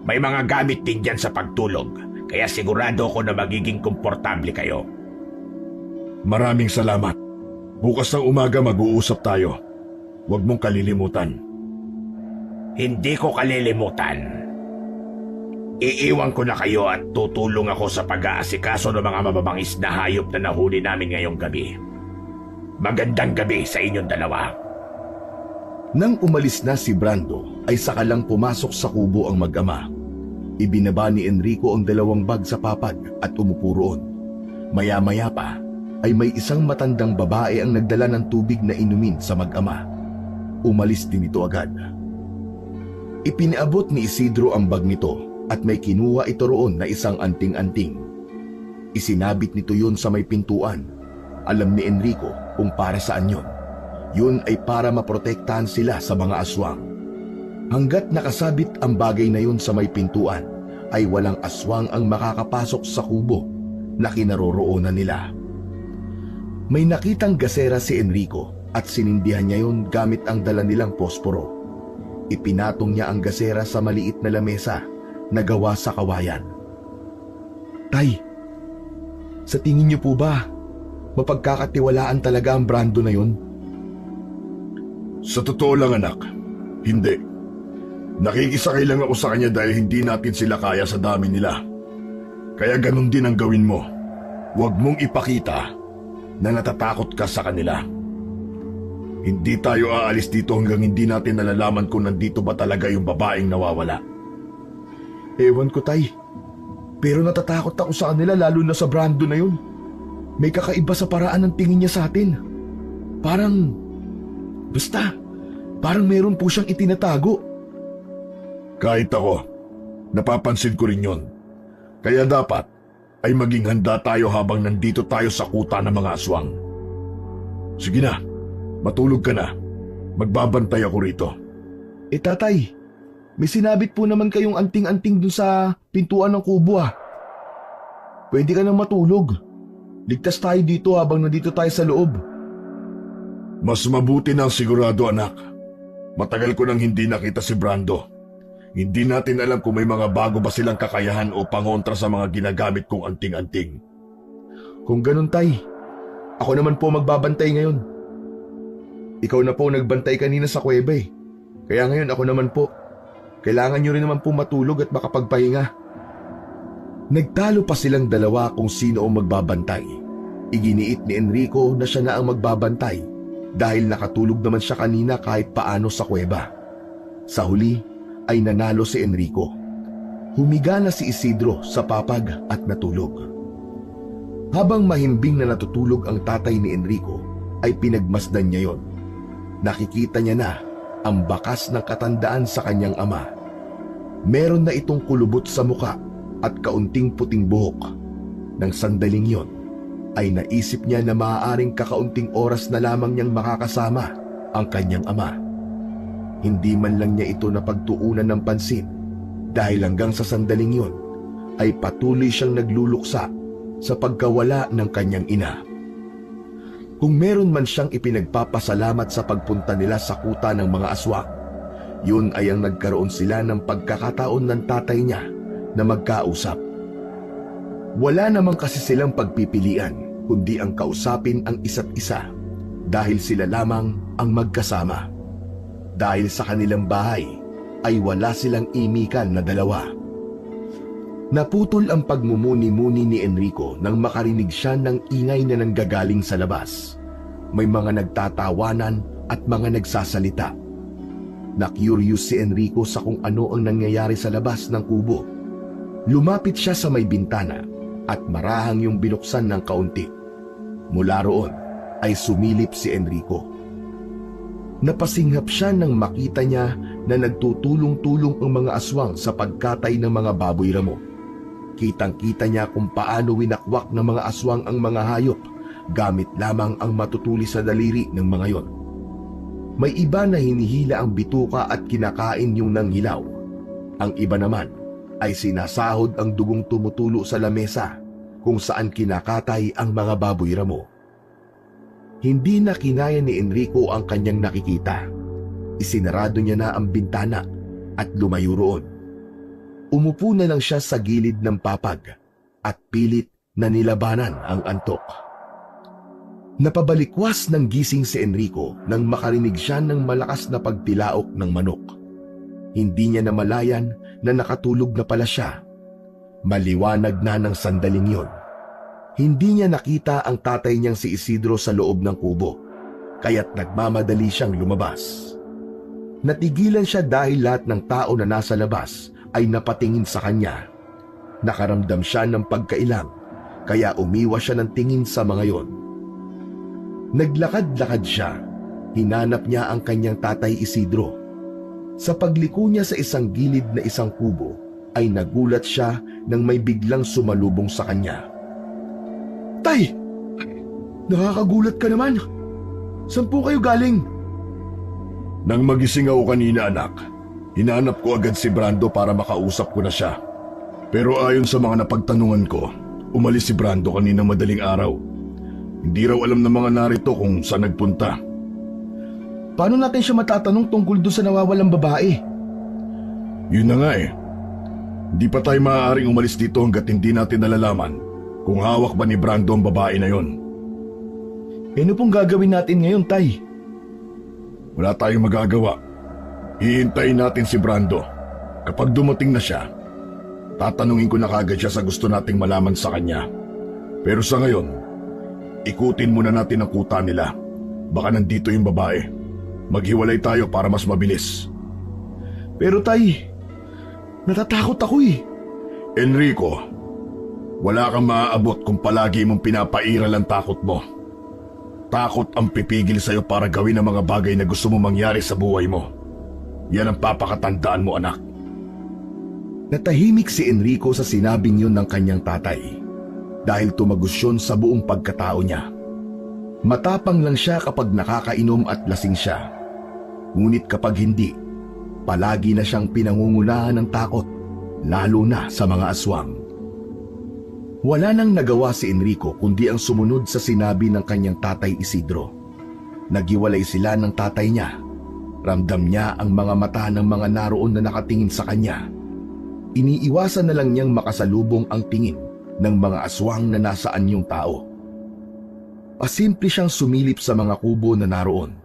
May mga gamit din dyan sa pagtulog, kaya sigurado ko na magiging komportable kayo. Maraming salamat. Bukas ng umaga mag-uusap tayo. Huwag mong kalilimutan. Hindi ko kalilimutan. Iiwan ko na kayo at tutulong ako sa pag-aasikaso ng mga mababangis na hayop na nahuli namin ngayong gabi. Magandang gabi sa inyong dalawa. Nang umalis na si Brando, ay saka lang pumasok sa kubo ang mag-ama. Ibinaba ni Enrico ang 2 bag sa papag at umupo roon. Maya-maya pa, ay may isang matandang babae ang nagdala ng tubig na inumin sa mag-ama. Umalis din ito agad. Ipinaabot ni Isidro ang bag nito at may kinuha ito roon na isang anting-anting. Isinabit nito yun sa may pintuan. Alam ni Enrico kung para saan yun. Yun ay para maprotektahan sila sa mga aswang. Hanggat nakasabit ang bagay na yun sa may pintuan, ay walang aswang ang makakapasok sa kubo na kinaroroonan nila. May nakitang gasera si Enrico at sinindihan niya yun gamit ang dala nilang posporo. Ipinatong niya ang gasera sa maliit na lamesa na gawa sa kawayan. Tay, sa tingin niyo po ba, mapagkakatiwalaan talaga ang Brando na yun? Sa totoo lang anak, hindi. Nakikisakay lang ako sa kanya dahil hindi natin sila kaya sa dami nila. Kaya ganun din ang gawin mo. Huwag mong ipakita na natatakot ka sa kanila. Hindi tayo aalis dito hanggang hindi natin nalalaman kung nandito ba talaga yung babaeng nawawala. Ewan ko, tay. Pero natatakot ako sa kanila lalo na sa Brando na yun. May kakaiba sa paraan ng tingin niya sa atin. Parang meron po siyang itinatago. Kahit ako, napapansin ko rin yun. Kaya dapat ay maging handa tayo habang nandito tayo sa kuta ng mga aswang. Sige na, matulog ka na. Magbabantay ako rito. Tatay, may sinabit po naman kayong anting-anting dun sa pintuan ng kubo ah. Pwede ka nang matulog. Ligtas tayo dito habang nandito tayo sa loob. Mas mabuti na ang sigurado anak. Matagal ko nang hindi nakita si Brando. Hindi natin alam kung may mga bago ba silang kakayahan o pangontra sa mga ginagamit kong anting-anting. Kung ganun tay, ako naman po magbabantay ngayon. Ikaw na po nagbantay kanina sa kuweba eh. Kaya ngayon ako naman po. Kailangan nyo rin naman po matulog at makapagpahinga. Nagtalo pa silang dalawa kung sino ang magbabantay. Iginiit ni Enrico na siya na ang magbabantay dahil nakatulog naman siya kanina kahit paano sa kuweba. Sa huli ay nanalo si Enrico. Humiga na si Isidro sa papag at natulog. Habang mahimbing na natutulog ang tatay ni Enrico, ay pinagmasdan niya yon. Nakikita niya na ang bakas ng katandaan sa kanyang ama. Meron na itong kulubot sa muka at kaunting puting buhok. Nang sandaling yon, ay naisip niya na maaaring kakaunting oras na lamang niyang makakasama ang kanyang ama. Hindi man lang niya ito napagtuunan ng pansin dahil hanggang sa sandaling yon ay patuloy siyang nagluluksa sa pagkawala ng kanyang ina. Kung meron man siyang ipinagpapasalamat sa pagpunta nila sa kuta ng mga aswang, yun ay ang nagkaroon sila ng pagkakataon ng tatay niya na magkausap. Wala naman kasi silang pagpipilian kundi ang kausapin ang isa't isa dahil sila lamang ang magkasama. Dahil sa kanilang bahay ay wala silang imikan na dalawa. Naputol ang pagmumuni-muni ni Enrico nang makarinig siya ng ingay na nanggagaling sa labas. May mga nagtatawanan at mga nagsasalita. Na-curious si Enrico sa kung ano ang nangyayari sa labas ng kubo. Lumapit siya sa may bintana at marahang yung binuksan ng kaunti. Mula roon ay sumilip si Enrico. Napasinghap siya nang makita niya na nagtutulong-tulong ang mga aswang sa pagkatay ng mga baboy ramo. Kitang-kita niya kung paano winakwak ng mga aswang ang mga hayop gamit lamang ang matutuli sa daliri ng mga yon. May iba na hinihila ang bituka at kinakain yung nanghilaw. Ang iba naman ay sinasahod ang dugong tumutulo sa lamesa kung saan kinakatay ang mga baboy ramo. Hindi na kinaya ni Enrico ang kanyang nakikita. Isinarado niya na ang bintana at lumayo roon. Umupo na lang siya sa gilid ng papag at pilit na nilabanan ang antok. Napabalikwas ng gising si Enrico nang makarinig siya ng malakas na pagtilaok ng manok. Hindi niya namalayan na nakatulog na pala siya. Maliwanag na ng sandaling yon. Hindi niya nakita ang tatay niyang si Isidro sa loob ng kubo, kaya't nagmamadali siyang lumabas. Natigilan siya dahil lahat ng tao na nasa labas ay napatingin sa kanya. Nakaramdam siya ng pagkailang, kaya umiwas siya ng tingin sa mga yon. Naglakad-lakad siya. Hinanap niya ang kanyang tatay Isidro. Sa pagliko niya sa isang gilid na isang kubo, ay nagulat siya nang may biglang sumalubong sa kanya. "Tay! Nakakagulat ka naman! Saan po kayo galing?" Nang magising ako kanina, anak, hinanap ko agad si Brando para makausap ko na siya. Pero ayon sa mga napagtanungan ko, umalis si Brando kanina madaling araw. Hindi raw alam ng mga narito kung saan nagpunta. Paano natin siya matatanong tungkol doon sa nawawalang babae? Yun na nga eh. Hindi pa tayo maaaring umalis dito hanggat hindi natin nalalaman kung hawak ba ni Brando ang babae na yon. Ano pong gagawin natin ngayon, Tay? Wala tayong magagawa. Hihintayin natin si Brando. Kapag dumating na siya, tatanungin ko na kagad siya sa gusto nating malaman sa kanya. Pero sa ngayon, ikutin muna natin ang kuta nila. Baka nandito yung babae. Maghiwalay tayo para mas mabilis. Pero Tay, natatakot ako eh. Enrico, wala kang maaabot kung palagi mong pinapairal ang takot mo. Takot ang pipigil sa'yo para gawin ang mga bagay na gusto mo mangyari sa buhay mo. Yan ang papakatandaan mo, anak. Natahimik si Enrico sa sinabing yun ng kanyang tatay dahil tumagos yun sa buong pagkatao niya. Matapang lang siya kapag nakakainom at lasing siya. Ngunit kapag hindi, palagi na siyang pinangungunahan ng takot, lalo na sa mga aswang. Wala nang nagawa si Enrico kundi ang sumunod sa sinabi ng kanyang tatay Isidro. Naghiwalay sila ng tatay niya. Ramdam niya ang mga mata ng mga naroon na nakatingin sa kanya. Iniiwasan na lang niyang makasalubong ang tingin ng mga aswang na nasa anyong tao. Pasimple siyang sumilip sa mga kubo na naroon.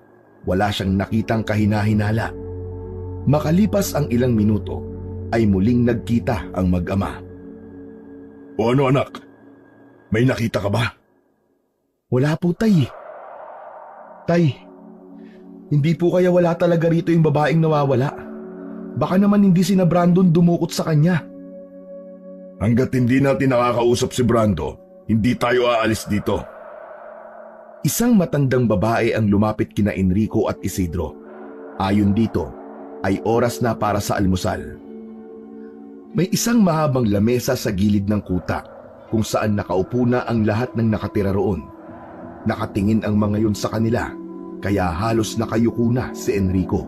Wala siyang nakitang kahinahinala. Makalipas ang ilang minuto, ay muling nagkita ang mag-ama. O ano, anak? May nakita ka ba? Wala po, Tay. Tay, hindi po kaya wala talaga rito yung babaeng nawawala? Baka naman hindi sina Brandon dumukot sa kanya. Hanggat hindi natin nakakausap si Brando, hindi tayo aalis dito. Isang matandang babae ang lumapit kina Enrico at Isidro. Ayon dito, ay oras na para sa almusal. May isang mahabang lamesa sa gilid ng kuta kung saan nakaupo na ang lahat ng nakatira roon. Nakatingin ang mga yun sa kanila, kaya halos nakayuko na si Enrico.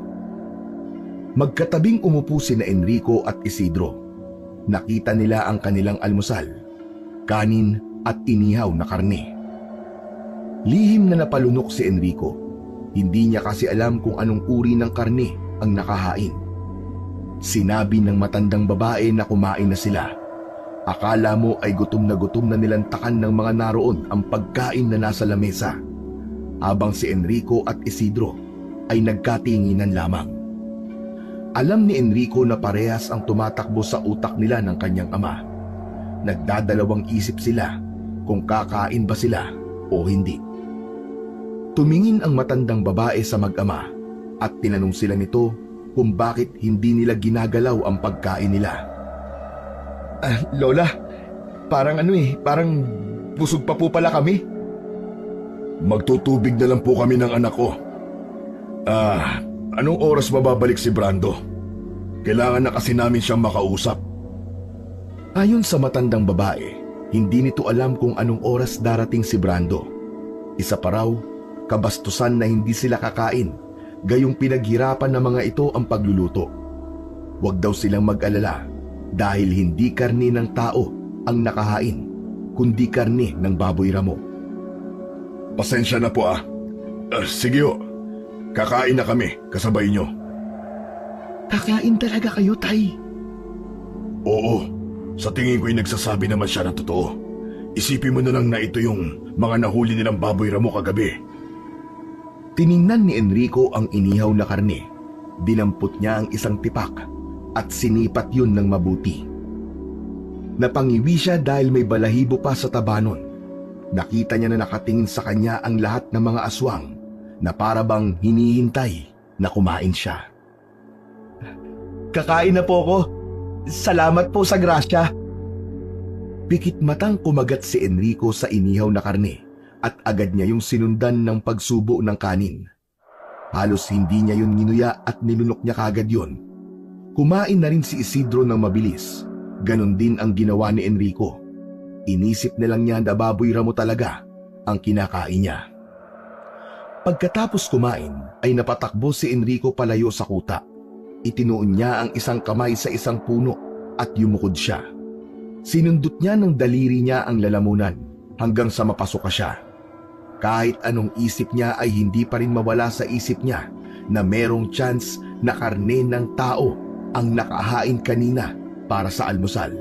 Magkatabing umupo sina Enrico at Isidro. Nakita nila ang kanilang almusal, kanin at inihaw na karne. Lihim na napalunok si Enrico. Hindi niya kasi alam kung anong uri ng karne ang nakahain. Sinabi ng matandang babae na kumain na sila. Akala mo ay gutom na nilantakan ng mga naroon ang pagkain na nasa lamesa, habang si Enrico at Isidro ay nagkatinginan lamang. Alam ni Enrico na parehas ang tumatakbo sa utak nila ng kanyang ama. Nagdadalawang isip sila kung kakain ba sila o hindi. Tumingin ang matandang babae sa mag-ama at tinanong sila nito kung bakit hindi nila ginagalaw ang pagkain nila. Lola, parang parang busog pa po pala kami. Magtutubig na lang po kami ng anak ko. Anong oras mababalik si Brando? Kailangan na kasi namin siyang makausap. Ayon sa matandang babae, hindi nito alam kung anong oras darating si Brando. Isa pa raw, kabastusan na hindi sila kakain, gayong pinaghirapan ng mga ito ang pagluluto. Huwag daw silang mag-alala dahil hindi karne ng tao ang nakahain, kundi karne ng baboy ramo. Pasensya na po sige ho, kakain na kami kasabay nyo. Kakain talaga kayo, Tay? Oo, sa tingin ko'y nagsasabi naman siya ng totoo. Isipin mo na lang na ito yung mga nahuli nilang baboy ramo kagabi. Tiningnan ni Enrico ang inihaw na karne. Dinampot niya ang isang tipak at sinipat yun ng mabuti. Napangiwi siya dahil may balahibo pa sa taba nun. Nakita niya na nakatingin sa kanya ang lahat ng mga aswang na para bang hinihintay na kumain siya. Kakain na po ako. Salamat po sa grasya. Pikit matang kumagat si Enrico sa inihaw na karne at agad niya yung sinundan ng pagsubo ng kanin. Halos hindi niya yun ginuya at nilunok niya kagad yun. Kumain na rin si Isidro ng mabilis. Ganon din ang ginawa ni Enrico. Inisip na lang niya na baboy ramo talaga ang kinakain niya. Pagkatapos kumain ay napatakbo si Enrico palayo sa kuta. Itinuon niya ang isang kamay sa isang puno at yumukod siya. Sinundot niya ng daliri niya ang lalamunan hanggang sa mapasuka siya. Kahit anong isip niya ay hindi pa rin mawala sa isip niya na merong chance na karne ng tao ang nakahain kanina para sa almusal.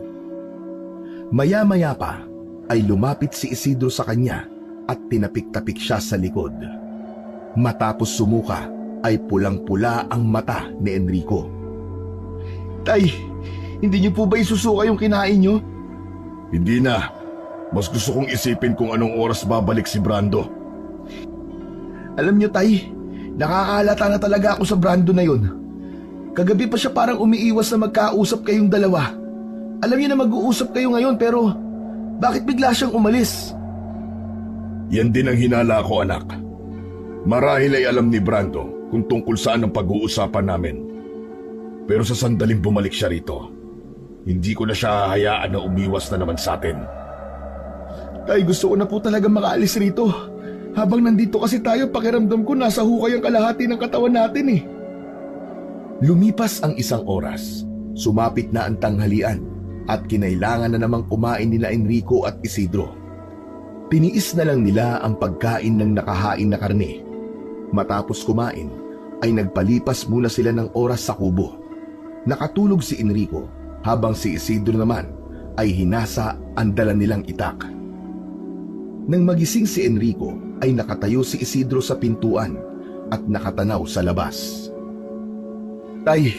Maya-maya pa ay lumapit si Isidro sa kanya at tinapik-tapik siya sa likod. Matapos sumuka ay pulang-pula ang mata ni Enrico. Tay, hindi niyo po ba isusuka yung kinain niyo? Hindi na. Mas gusto kong isipin kung anong oras babalik si Brando. Alam niyo, Tay, nakakahalata na talaga ako sa Brando na yun. Kagabi pa siya parang umiiwas na magkausap kayong dalawa. Alam niyo na mag-uusap kayo ngayon pero bakit bigla siyang umalis? Yan din ang hinala ko, anak. Marahil ay alam ni Brando kung tungkol saan ang pag-uusapan namin. Pero sa sandaling bumalik siya rito, hindi ko na siya hahayaan na umiwas na naman sa atin. Tay, gusto ko na po talaga makaalis rito. Habang nandito kasi tayo, pakiramdam ko nasa hukay ang kalahati ng katawan natin eh. Lumipas ang isang oras, sumapit na ang tanghalian at kinailangan na namang kumain nila Enrico at Isidro. Tiniis na lang nila ang pagkain ng nakahain na karne. Matapos kumain, ay nagpalipas muna sila ng oras sa kubo. Nakatulog si Enrico habang si Isidro naman ay hinasa ang dala nilang itak. Nang magising si Enrico ay nakatayo si Isidro sa pintuan at nakatanaw sa labas. Tay,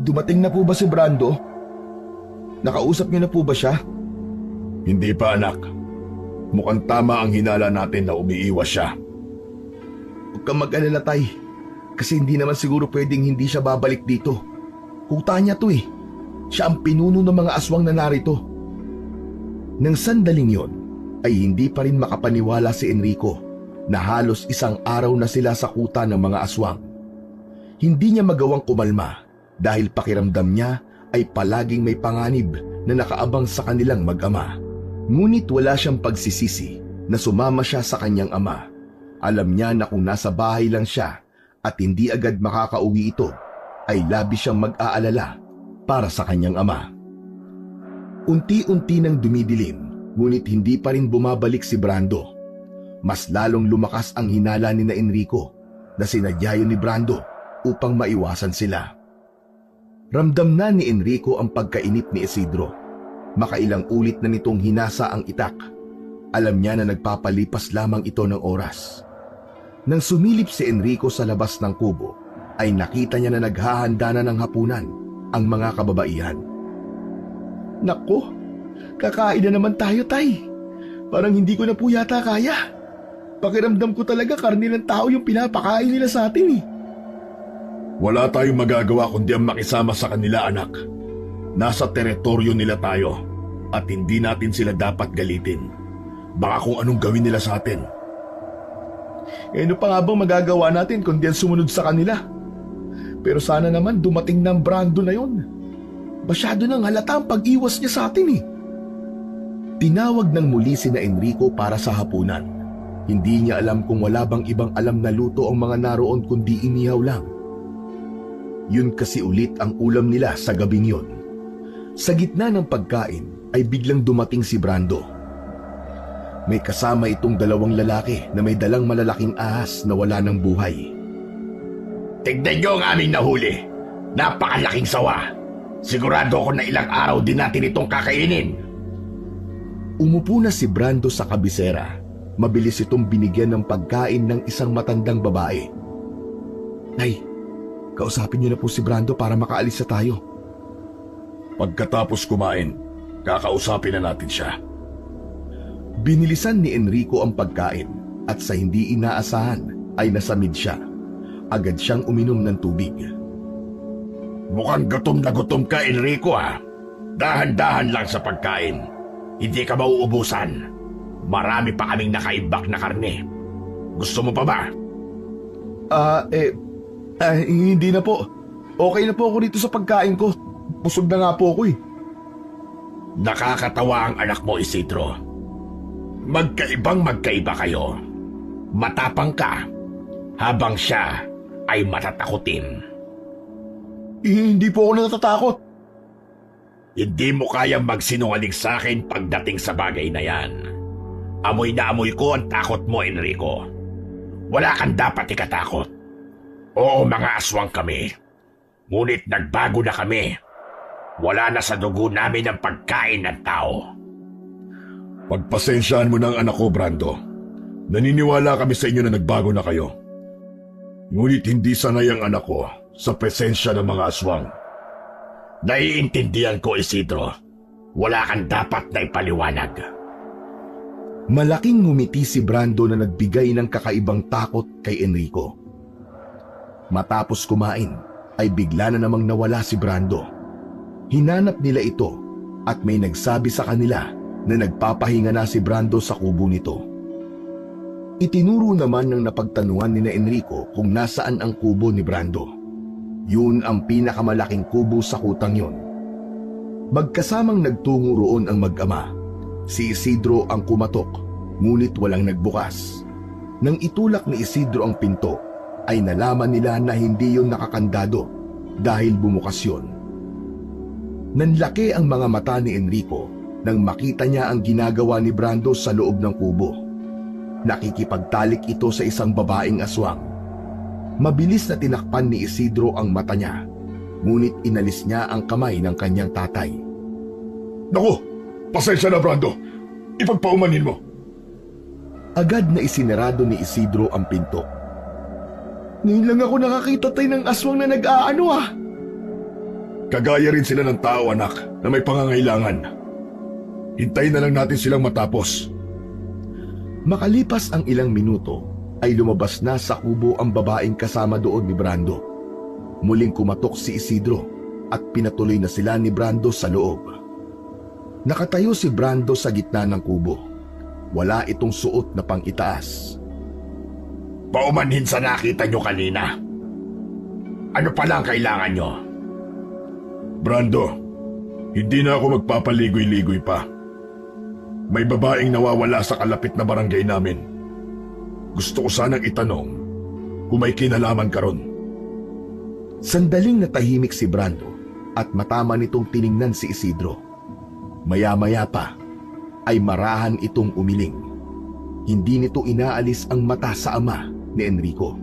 dumating na po ba si Brando? Nakausap niyo na po ba siya? Hindi pa, anak. Mukhang tama ang hinala natin na umiiwas siya. Huwag kang mag-alala, Tay. Kasi hindi naman siguro pwedeng hindi siya babalik dito. Kuta niya to eh. Siya ang pinuno ng mga aswang na narito. Nang sandaling yon, ay hindi pa rin makapaniwala si Enrico na halos isang araw na sila sa kuta ng mga aswang. Hindi niya magawang kumalma dahil pakiramdam niya ay palaging may panganib na nakaabang sa kanilang mag-ama. Ngunit wala siyang pagsisisi na sumama siya sa kanyang ama. Alam niya na kung nasa bahay lang siya at hindi agad makakauwi ito, ay labis siyang mag-aalala para sa kanyang ama. Unti-unti nang dumidilim, ngunit hindi pa rin bumabalik si Brando. Mas lalong lumakas ang hinala ni na Enrico na sinadya yun ni Brando upang maiwasan sila. Ramdam na ni Enrico ang pagkainip ni Isidro. Makailang ulit na nitong hinasa ang itak. Alam niya na nagpapalipas lamang ito ng oras. Nang sumilip si Enrico sa labas ng kubo, ay nakita niya na naghahanda na ng hapunan ang mga kababaihan. Nako, kakain na naman tayo, tay. Parang hindi ko na po yata kaya. Pakiramdam ko talaga karne ng tao yung pinapakain nila sa atin eh. Wala tayong magagawa kundi ang makisama sa kanila, anak. Nasa teritoryo nila tayo at hindi natin sila dapat galitin. Baka kung anong gawin nila sa atin. Eh ano pa nga bang magagawa natin kundi ang sumunod sa kanila? Pero sana naman dumating ng Brando na yon. Masyado nang halata ang pag-iwas niya sa atin eh. Tinawag ng muli si na Enrico para sa hapunan. Hindi niya alam kung wala bang ibang alam na luto ang mga naroon kundi inihaw lang. Yun kasi ulit ang ulam nila sa gabing yun. Sa gitna ng pagkain ay biglang dumating si Brando. May kasama itong dalawang lalaki na may dalang malalaking ahas na wala ng buhay. Tignan niyo ang aming nahuli. Napakalaking sawa. Sigurado ako na ilang araw din natin itong kakainin. Umupo na si Brando sa kabisera. Mabilis itong binigyan ng pagkain ng isang matandang babae. Nay, kausapin niyo na po si Brando para makaalis na tayo. Pagkatapos kumain, kakausapin na natin siya. Binilisan ni Enrico ang pagkain at sa hindi inaasahan ay nasamid siya. Agad siyang uminom ng tubig. Mukhang gutom na gutom ka, Enrico, ha? Dahan-dahan lang sa pagkain. Hindi ka mauubusan. Marami pa kaming nakaibak na karne. Gusto mo pa ba? Hindi na po. Okay na po ako dito sa pagkain ko. Busog na nga po ako eh. Nakakatawa ang anak mo, Isidro. Magkaiba kayo. Matapang ka, habang siya ay matatakutin. Hindi po ako natatakot. Hindi mo kayang magsinungaling sa akin pagdating sa bagay na yan. Amoy na amoy ko ang takot mo, Enrico. Wala kang dapat ikatakot. Oo, mga aswang kami. Ngunit nagbago na kami. Wala na sa dugo namin ang pagkain ng tao. Pagpasensyaan mo ng anak ko, Brando. Naniniwala kami sa inyo na nagbago na kayo. Ngunit hindi sanay ang anak ko sa presensya ng mga aswang. Naiintindihan ko, Isidro. Wala kang dapat na ipaliwanag. Malaking ngumiti si Brando na nagbigay ng kakaibang takot kay Enrico. Matapos kumain, ay bigla na namang nawala si Brando. Hinanap nila ito at may nagsabi sa kanila na nagpapahinga na si Brando sa kubo nito. Itinuro naman ng napagtanungan ni na Enrico kung nasaan ang kubo ni Brando. Yun ang pinakamalaking kubo sa kutang yon. Magkasamang nagtungo roon ang mag-ama. Si Isidro ang kumatok, ngunit walang nagbukas. Nang itulak ni Isidro ang pinto, ay nalaman nila na hindi yon nakakandado dahil bumukas yon. Nanlaki ang mga mata ni Enrico nang makita niya ang ginagawa ni Brando sa loob ng kubo. Nakikipagtalik ito sa isang babaeng aswang. Mabilis na tinakpan ni Isidro ang mata niya, ngunit inalis niya ang kamay ng kanyang tatay. Naku! Pasensya na, Brando. Ipagpaumanin mo. Agad na isinarado ni Isidro ang pinto. Ngayon lang ako nakakita tayo ng aswang na nag-aano ah. Kagaya rin sila ng tao, anak, na may pangangailangan. Hintayin na lang natin silang matapos. Makalipas ang ilang minuto, ay lumabas na sa kubo ang babaeng kasama doon ni Brando. Muling kumatok si Isidro at pinatuloy na sila ni Brando sa loob. Nakatayo si Brando sa gitna ng kubo. Wala itong suot na pang-itaas. Paumanhin sa nakita nyo kanina. Ano pala ang kailangan nyo? Brando, hindi na ako magpapaligoy-ligoy pa. May babaeng nawawala sa kalapit na barangay namin. Gusto ko sanang itanong kung may kinalaman ka ron. Sandaling natahimik si Brando at matama nitong tiningnan si Isidro. Maya-maya pa ay marahan itong umiling. Hindi nito inaalis ang mata sa ama ni Enrico.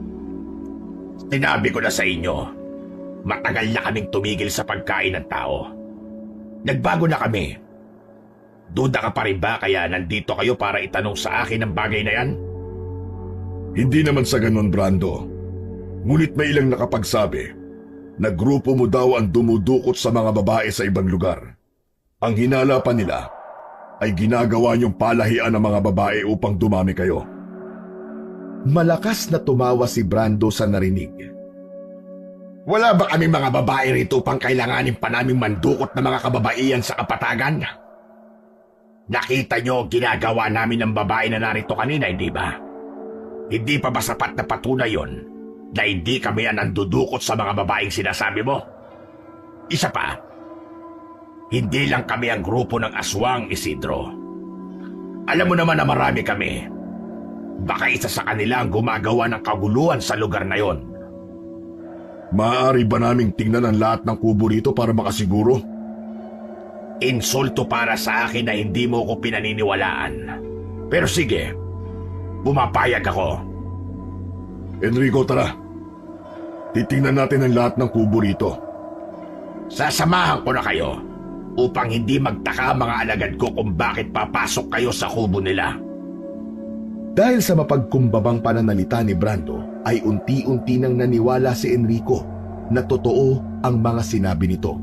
Sinabi ko na sa inyo, matagal na kaming tumigil sa pagkain ng tao. Nagbago na kami. Duda ka pa rin ba kaya nandito kayo para itanong sa akin ang bagay na yan? Hindi naman sa ganun, Brando. Ngunit may ilang nakapagsabi na grupo mo daw ang dumudukot sa mga babae sa ibang lugar. Ang hinala pa nila ay ginagawa niyong palahian ng mga babae upang dumami kayo. Malakas na tumawa si Brando sa narinig. Wala ba kami mga babae rito upang kailanganin pa naming mandukot na mga kababaihan sa kapatagan? Nakita nyo ginagawa namin ng babae na narito kanina, hindi ba? Hindi pa ba sapat na patunay yon na hindi kami ang nandudukot sa mga babaeng sinasabi mo? Isa pa, hindi lang kami ang grupo ng aswang, Isidro. Alam mo naman na marami kami. Baka isa sa kanila ang gumagawa ng kaguluhan sa lugar na yon. Maaari ba naming tingnan ang lahat ng kubo rito para makasiguro? Insulto para sa akin na hindi mo ko pinaniniwalaan. Pero sige, pumapayag ako. Enrico, tara. Titingnan natin ang lahat ng kubo rito. Sasamahan ko na kayo upang hindi magtaka ang mga alagad ko kung bakit papasok kayo sa kubo nila. Dahil sa mapagkumbabang pananalita ni Brando, ay unti-unti nang naniwala si Enrico na totoo ang mga sinabi nito.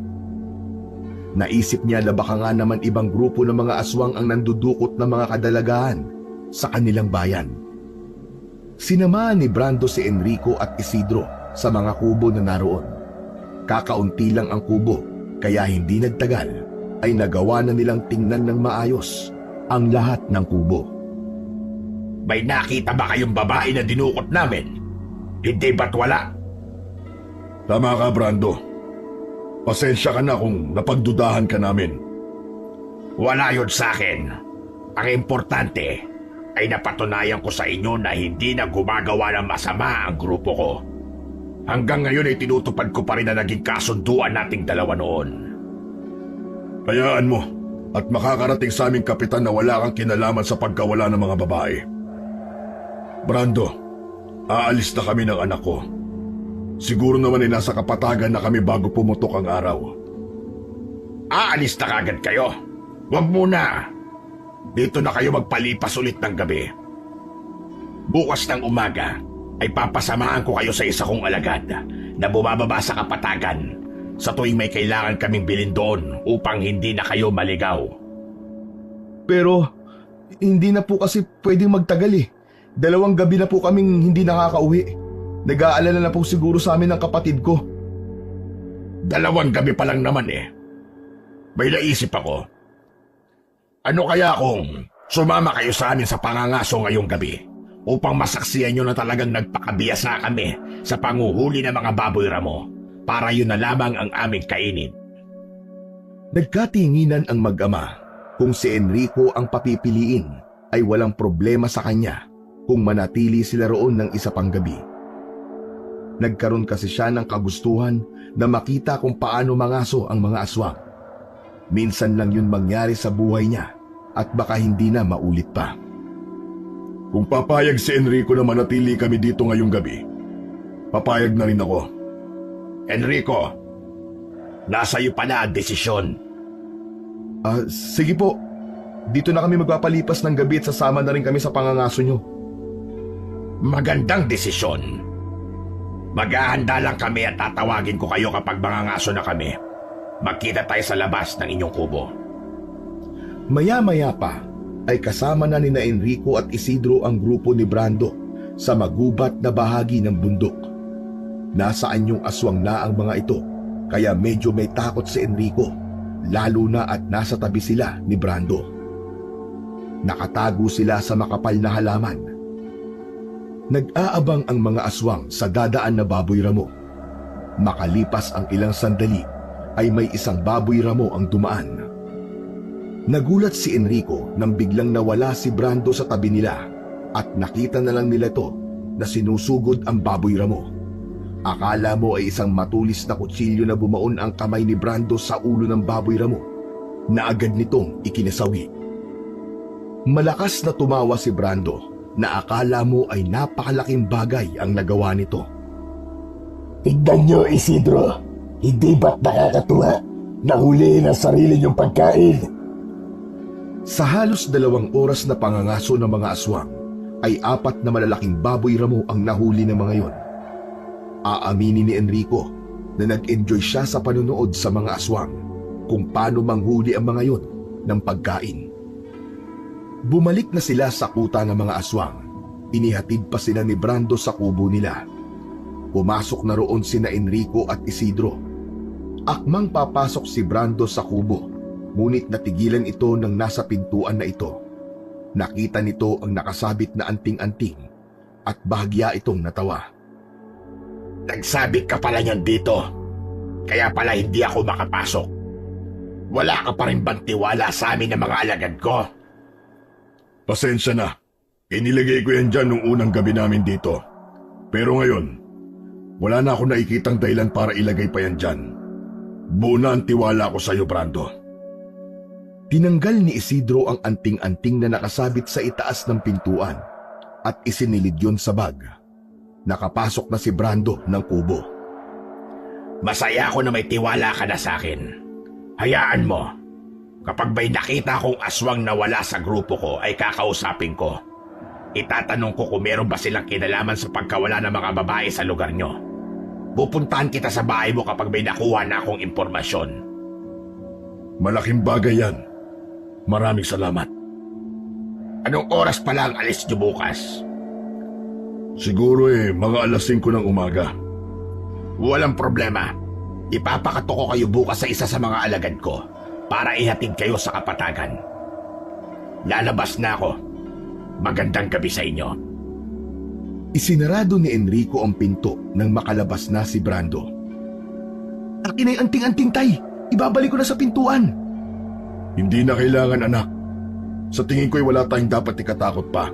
Naisip niya na baka nga naman ibang grupo ng mga aswang ang nandudukot ng mga kadalagahan sa kanilang bayan. Sinamahan ni Brando si Enrico at Isidro sa mga kubo na naroon. Kakaunti lang ang kubo, kaya hindi nagtagal ay nagawa na nilang tingnan ng maayos ang lahat ng kubo. May nakita ba kayong babae na dinukot namin? Hindi ba't wala? Tama ka, Brando. Pasensya ka na kung napagdudahan ka namin. Wala yun sa akin. Ang importante ay napatunayan ko sa inyo na hindi na gumagawa ng masama ang grupo ko. Hanggang ngayon ay tinutupad ko pa rin na naging kasunduan nating dalawa noon. Hayaan mo at makakarating sa aming kapitan na wala kang kinalaman sa pagkawala ng mga babae. Brando, aalis na kami ng anak ko. Siguro naman ay nasa kapatagan na kami bago pumutok ang araw. Aalis na kagad kayo? Huwag muna. Dito na kayo magpalipas ulit ng gabi. Bukas ng umaga ay papasamahan ko kayo sa isa kong alagad na bumababa sa kapatagan sa tuwing may kailangan kaming bilhin doon upang hindi na kayo maligaw. Pero hindi na po kasi pwedeng magtagal eh. 2 gabi na po kaming hindi nakakauwi. Nag-aalala na po siguro sa amin ng kapatid ko. 2 gabi pa lang naman eh. May naisip ako. Ano kaya kung sumama kayo sa amin sa pangangaso ngayong gabi upang masaksiyan nyo na talagang nagpakabiyasa kami sa panguhuli ng mga baboy ramo para yun na lamang ang aming kainin? Nagkatinginan ang mag-ama. Kung si Enrico ang papipiliin, ay walang problema sa kanya kung manatili sila roon ng isa pang gabi. Nagkaroon kasi siya ng kagustuhan na makita kung paano mangaso ang mga aswang. Minsan lang yun mangyari sa buhay niya at baka hindi na maulit pa. Kung papayag si Enrico na manatili kami dito ngayong gabi, papayag na rin ako. Enrico, nasa iyo pala ang desisyon. Sige po. Dito na kami magpapalipas ng gabi at sasama na rin kami sa pangangaso nyo. Magandang desisyon. Maghahanda lang kami at tatawagin ko kayo kapag mangangaso na kami. Magkita tayo sa labas ng inyong kubo. Maya-maya pa ay kasama na nina Enrico at Isidro ang grupo ni Brando sa magubat na bahagi ng bundok. Nasaan yung aswang na ang mga ito, kaya medyo may takot si Enrico, lalo na at nasa tabi sila ni Brando. Nakatago sila sa makapal na halaman. Nag-aabang ang mga aswang sa dadaan na baboy ramo. Makalipas ang ilang sandali ay may isang baboy ramo ang dumaan. Nagulat si Enrico nang biglang nawala si Brando sa tabi nila at nakita na lang nila ito na sinusugod ang baboy ramo. Akala mo ay isang matulis na kutsilyo na bumaon ang kamay ni Brando sa ulo ng baboy ramo na agad nitong ikinasawi. Malakas na tumawa si Brando na akala mo ay napakalaking bagay ang nagawa nito. Tignan nyo, Isidro. Hindi ba't nakakatuwa? Nahuliin ang sarili niyong pagkain. Sa halos 2 oras na pangangaso ng mga aswang, ay 4 na malalaking baboy ramo ang nahuli ng mga yon. Aaminin ni Enrico na nag-enjoy siya sa panunood sa mga aswang kung paano manghuli ang mga yon ng pagkain. Bumalik na sila sa kuta ng mga aswang. Inihatid pa sila ni Brando sa kubo nila. Pumasok na roon sina Enrico at Isidro. Akmang papasok si Brando sa kubo, ngunit natigilan ito nang nasa pintuan na ito. Nakita nito ang nakasabit na anting-anting at bahagya itong natawa. Nagsabit ka pala niyan dito. Kaya pala hindi ako makapasok. Wala ka pa rin bang tiwala sa amin ng mga alagad ko? Pasensya na. Inilagay ko yan dyan nung unang gabi namin dito. Pero ngayon, wala na ako nakikitang dahilan para ilagay pa yan dyan. Buo na ang tiwala ko sa iyo, Brando. Tinanggal ni Isidro ang anting-anting na nakasabit sa itaas ng pintuan at isinilid yon sa bag. Nakapasok na si Brando ng kubo. Masaya ako na may tiwala ka na sa akin. Hayaan mo. Kapag may nakita kong aswang na wala sa grupo ko ay kakausapin ko. Itatanong ko kung meron ba silang kinalaman sa pagkawala ng mga babae sa lugar nyo. Pupuntahan kita sa bahay mo kapag may nakuha na akong impormasyon. Malaking bagay yan. Maraming salamat. Anong oras pa lang alis nyo bukas? Siguro mga alas 5 ng umaga. Walang problema. Ipapakato ko kayo bukas sa isa sa mga alagad ko para ihatid kayo sa kapatagan. Lalabas na ako. Magandang gabi sa inyo. Isinarado ni Enrico ang pinto nang makalabas na si Brando. Akin ay anting-anting, tay. Ibabalik ko na sa pintuan. Hindi na kailangan, anak. Sa tingin ko'y wala tayong dapat ikatakot pa.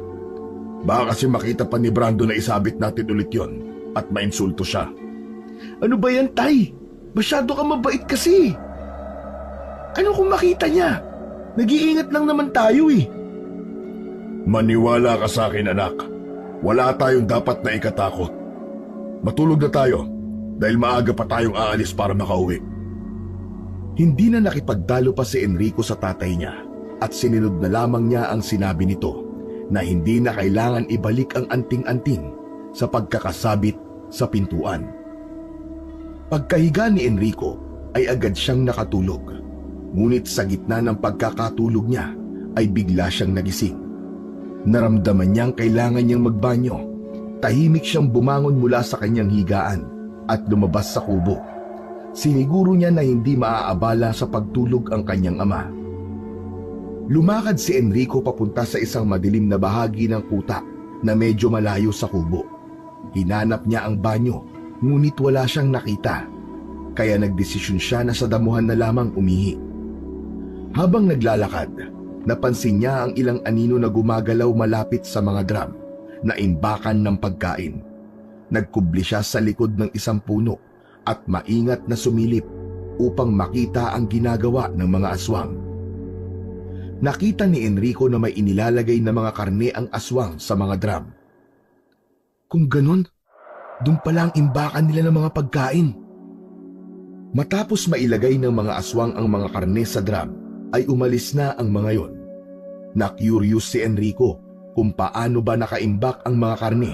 Baka kasi makita pa ni Brando na isabit natin ulit yon at mainsulto siya. Ano ba yan, tay? Masyado ka mabait kasi. Ano kung makita niya? Nag-iingat lang naman tayo eh. Maniwala ka sa akin, anak. Wala tayong dapat na ikatakot. Matulog na tayo dahil maaga pa tayong aalis para makauwi. Hindi na nakipagdalo pa si Enrico sa tatay niya at sinunod na lamang niya ang sinabi nito na hindi na kailangan ibalik ang anting-anting sa pagkakasabit sa pintuan. Pagkahiga ni Enrico ay agad siyang nakatulog. Ngunit sa gitna ng pagkakatulog niya ay bigla siyang nagising. Naramdaman niyang kailangan niyang magbanyo. Tahimik siyang bumangon mula sa kanyang higaan at lumabas sa kubo. Siniguro niya na hindi maaabala sa pagtulog ang kanyang ama. Lumakad si Enrico papunta sa isang madilim na bahagi ng kuta na medyo malayo sa kubo. Hinanap niya ang banyo, ngunit wala siyang nakita. Kaya nagdesisyon siya na sa damuhan na lamang umihi. Habang naglalakad, napansin niya ang ilang anino na gumagalaw malapit sa mga drum na imbakan ng pagkain. Nagkubli siya sa likod ng isang puno at maingat na sumilip upang makita ang ginagawa ng mga aswang. Nakita ni Enrico na may inilalagay na mga karne ang aswang sa mga drum. Kung ganon, doon pala ang imbakan nila ng mga pagkain. Matapos mailagay ng mga aswang ang mga karne sa drum, ay umalis na ang mga yon. Na-curious si Enrico kung paano ba nakaimbak ang mga karne.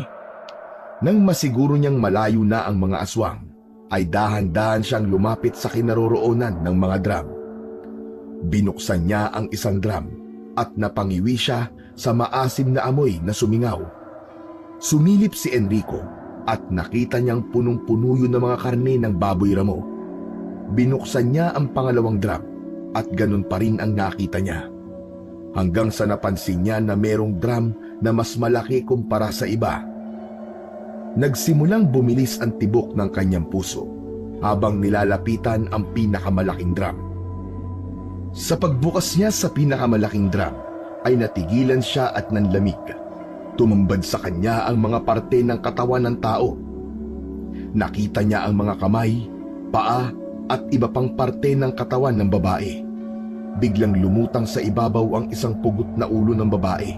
Nang masiguro niyang malayo na ang mga aswang, ay dahan-dahan siyang lumapit sa kinaroroonan ng mga drum. Binuksan niya ang isang drum at napangiwi siya sa maasim na amoy na sumingaw. Sumilip si Enrico at nakita niyang punong-puno yun ng mga karne ng baboy ramo. Binuksan niya ang pangalawang drum at ganun pa rin ang nakita niya. Hanggang sa napansin niya na merong drum na mas malaki kumpara sa iba. Nagsimulang bumilis ang tibok ng kanyang puso habang nilalapitan ang pinakamalaking drum. Sa pagbukas niya sa pinakamalaking drum ay natigilan siya at nanlamig. Tumambad sa kanya ang mga parte ng katawan ng tao. Nakita niya ang mga kamay, paa at iba pang parte ng katawan ng babae. biglang lumutang sa ibabaw ang isang pugot na ulo ng babae.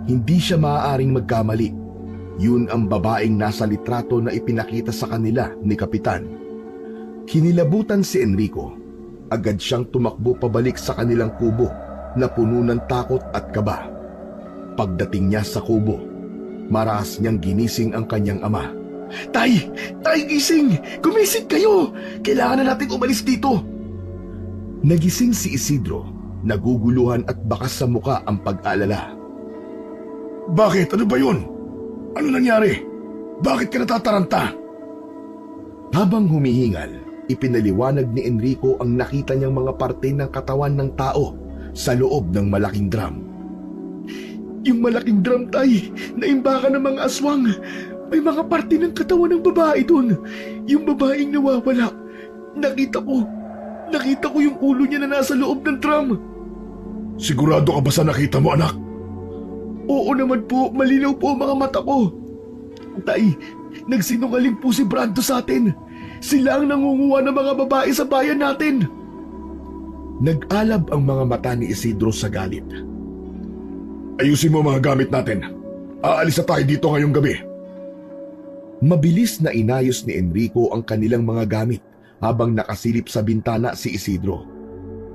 Hindi siya maaaring magkamali. Yun ang babaeng nasa litrato na ipinakita sa kanila ni Kapitan. Kinilabutan si Enrico. Agad siyang tumakbo pabalik sa kanilang kubo na puno ng takot at kaba. Pagdating niya sa kubo, marahas niyang ginising ang kanyang ama. Tay! Tay, gising! Gumising kayo! Kailangan na natin umalis dito! Nagising si Isidro, naguguluhan at bakas sa muka ang pag-alala. Bakit? Ano ba yun? Ano nangyari? Bakit ka natataranta? Habang humihingal, ipinaliwanag ni Enrico ang nakita niyang mga parte ng katawan ng tao sa loob ng malaking drum. Yung malaking drum, tay, naimbakan ng mga aswang. May mga parte ng katawan ng babae doon. Yung babaeng nawawala. Nakita ko yung ulo niya na nasa loob ng drum. Sigurado ka ba sa nakita mo, anak? Oo naman po, malinaw po ang mga mata ko. Tay, nagsinungaling po si Brando sa atin. Sila ang nangunguha ng mga babae sa bayan natin. Nag-alab ang mga mata ni Isidro sa galit. Ayusin mo mga gamit natin. Aalis na tayo dito ngayong gabi. Mabilis na inayos ni Enrico ang kanilang mga gamit habang nakasilip sa bintana si Isidro.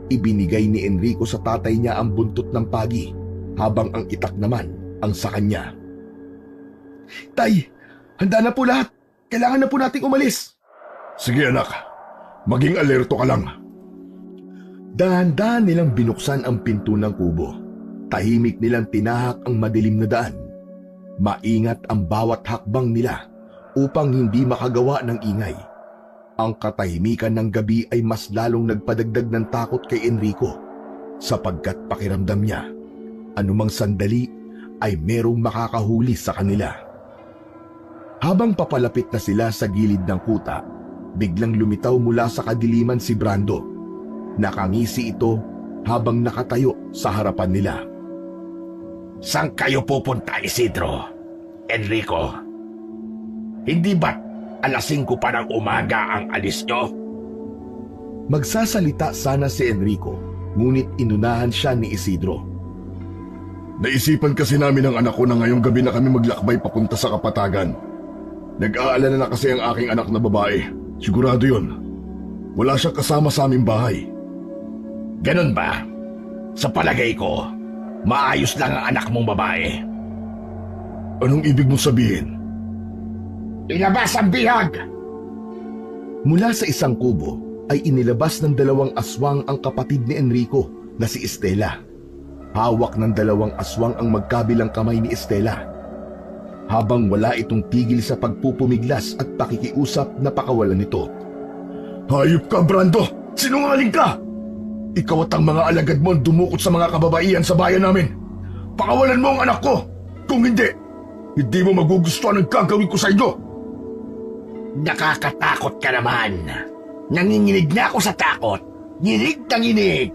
Ibinigay ni Enrico sa tatay niya ang buntot ng pagi habang ang itak naman ang sa kanya. Tay, handa na po lahat. Kailangan na po nating umalis. Sige anak, maging alerto ka lang. Dahan-dahan nilang binuksan ang pinto ng kubo. Tahimik nilang tinahak ang madilim na daan. Maingat ang bawat hakbang nila upang hindi makagawa ng ingay. Ang katahimikan ng gabi ay mas lalong nagpadagdag ng takot kay Enrico sapagkat pakiramdam niya, anumang sandali ay merong makakahuli sa kanila. Habang papalapit na sila sa gilid ng kuta, biglang lumitaw mula sa kadiliman si Brando. Nakangisi ito habang nakatayo sa harapan nila. Saan kayo pupunta, Isidro? Enrico? Hindi ba't alas 5 pa ng umaga ang alis nyo? Magsasalita sana si Enrico, ngunit inunahan siya ni Isidro. Naisipan kasi namin ng anak ko na ngayong gabi na kami maglakbay papunta sa Kapatagan. Nag-aalala na kasi ang aking anak na babae. Sigurado yun. Wala siyang kasama sa aming bahay. Ganun ba? Sa palagay ko, maayos lang ang anak mong babae. Anong ibig mong sabihin? Ilabas ang bihag! Mula sa isang kubo ay inilabas ng 2 aswang ang kapatid ni Enrico na si Estela. Hawak ng 2 aswang ang magkabilang kamay ni Estela. Habang wala itong tigil sa pagpupumiglas at pakikiusap na pakawalan nito. Hayop ka, Brando! Sinungaling ka! Ikaw at ang mga alagad mo ang dumukot sa mga kababaihan sa bayan namin. Pakawalan mo ang anak ko! Kung hindi mo magugustuhan ang gagawin ko sa inyo! Nakakatakot ka naman. Nanginginig na ako sa takot. Nginig na nginig.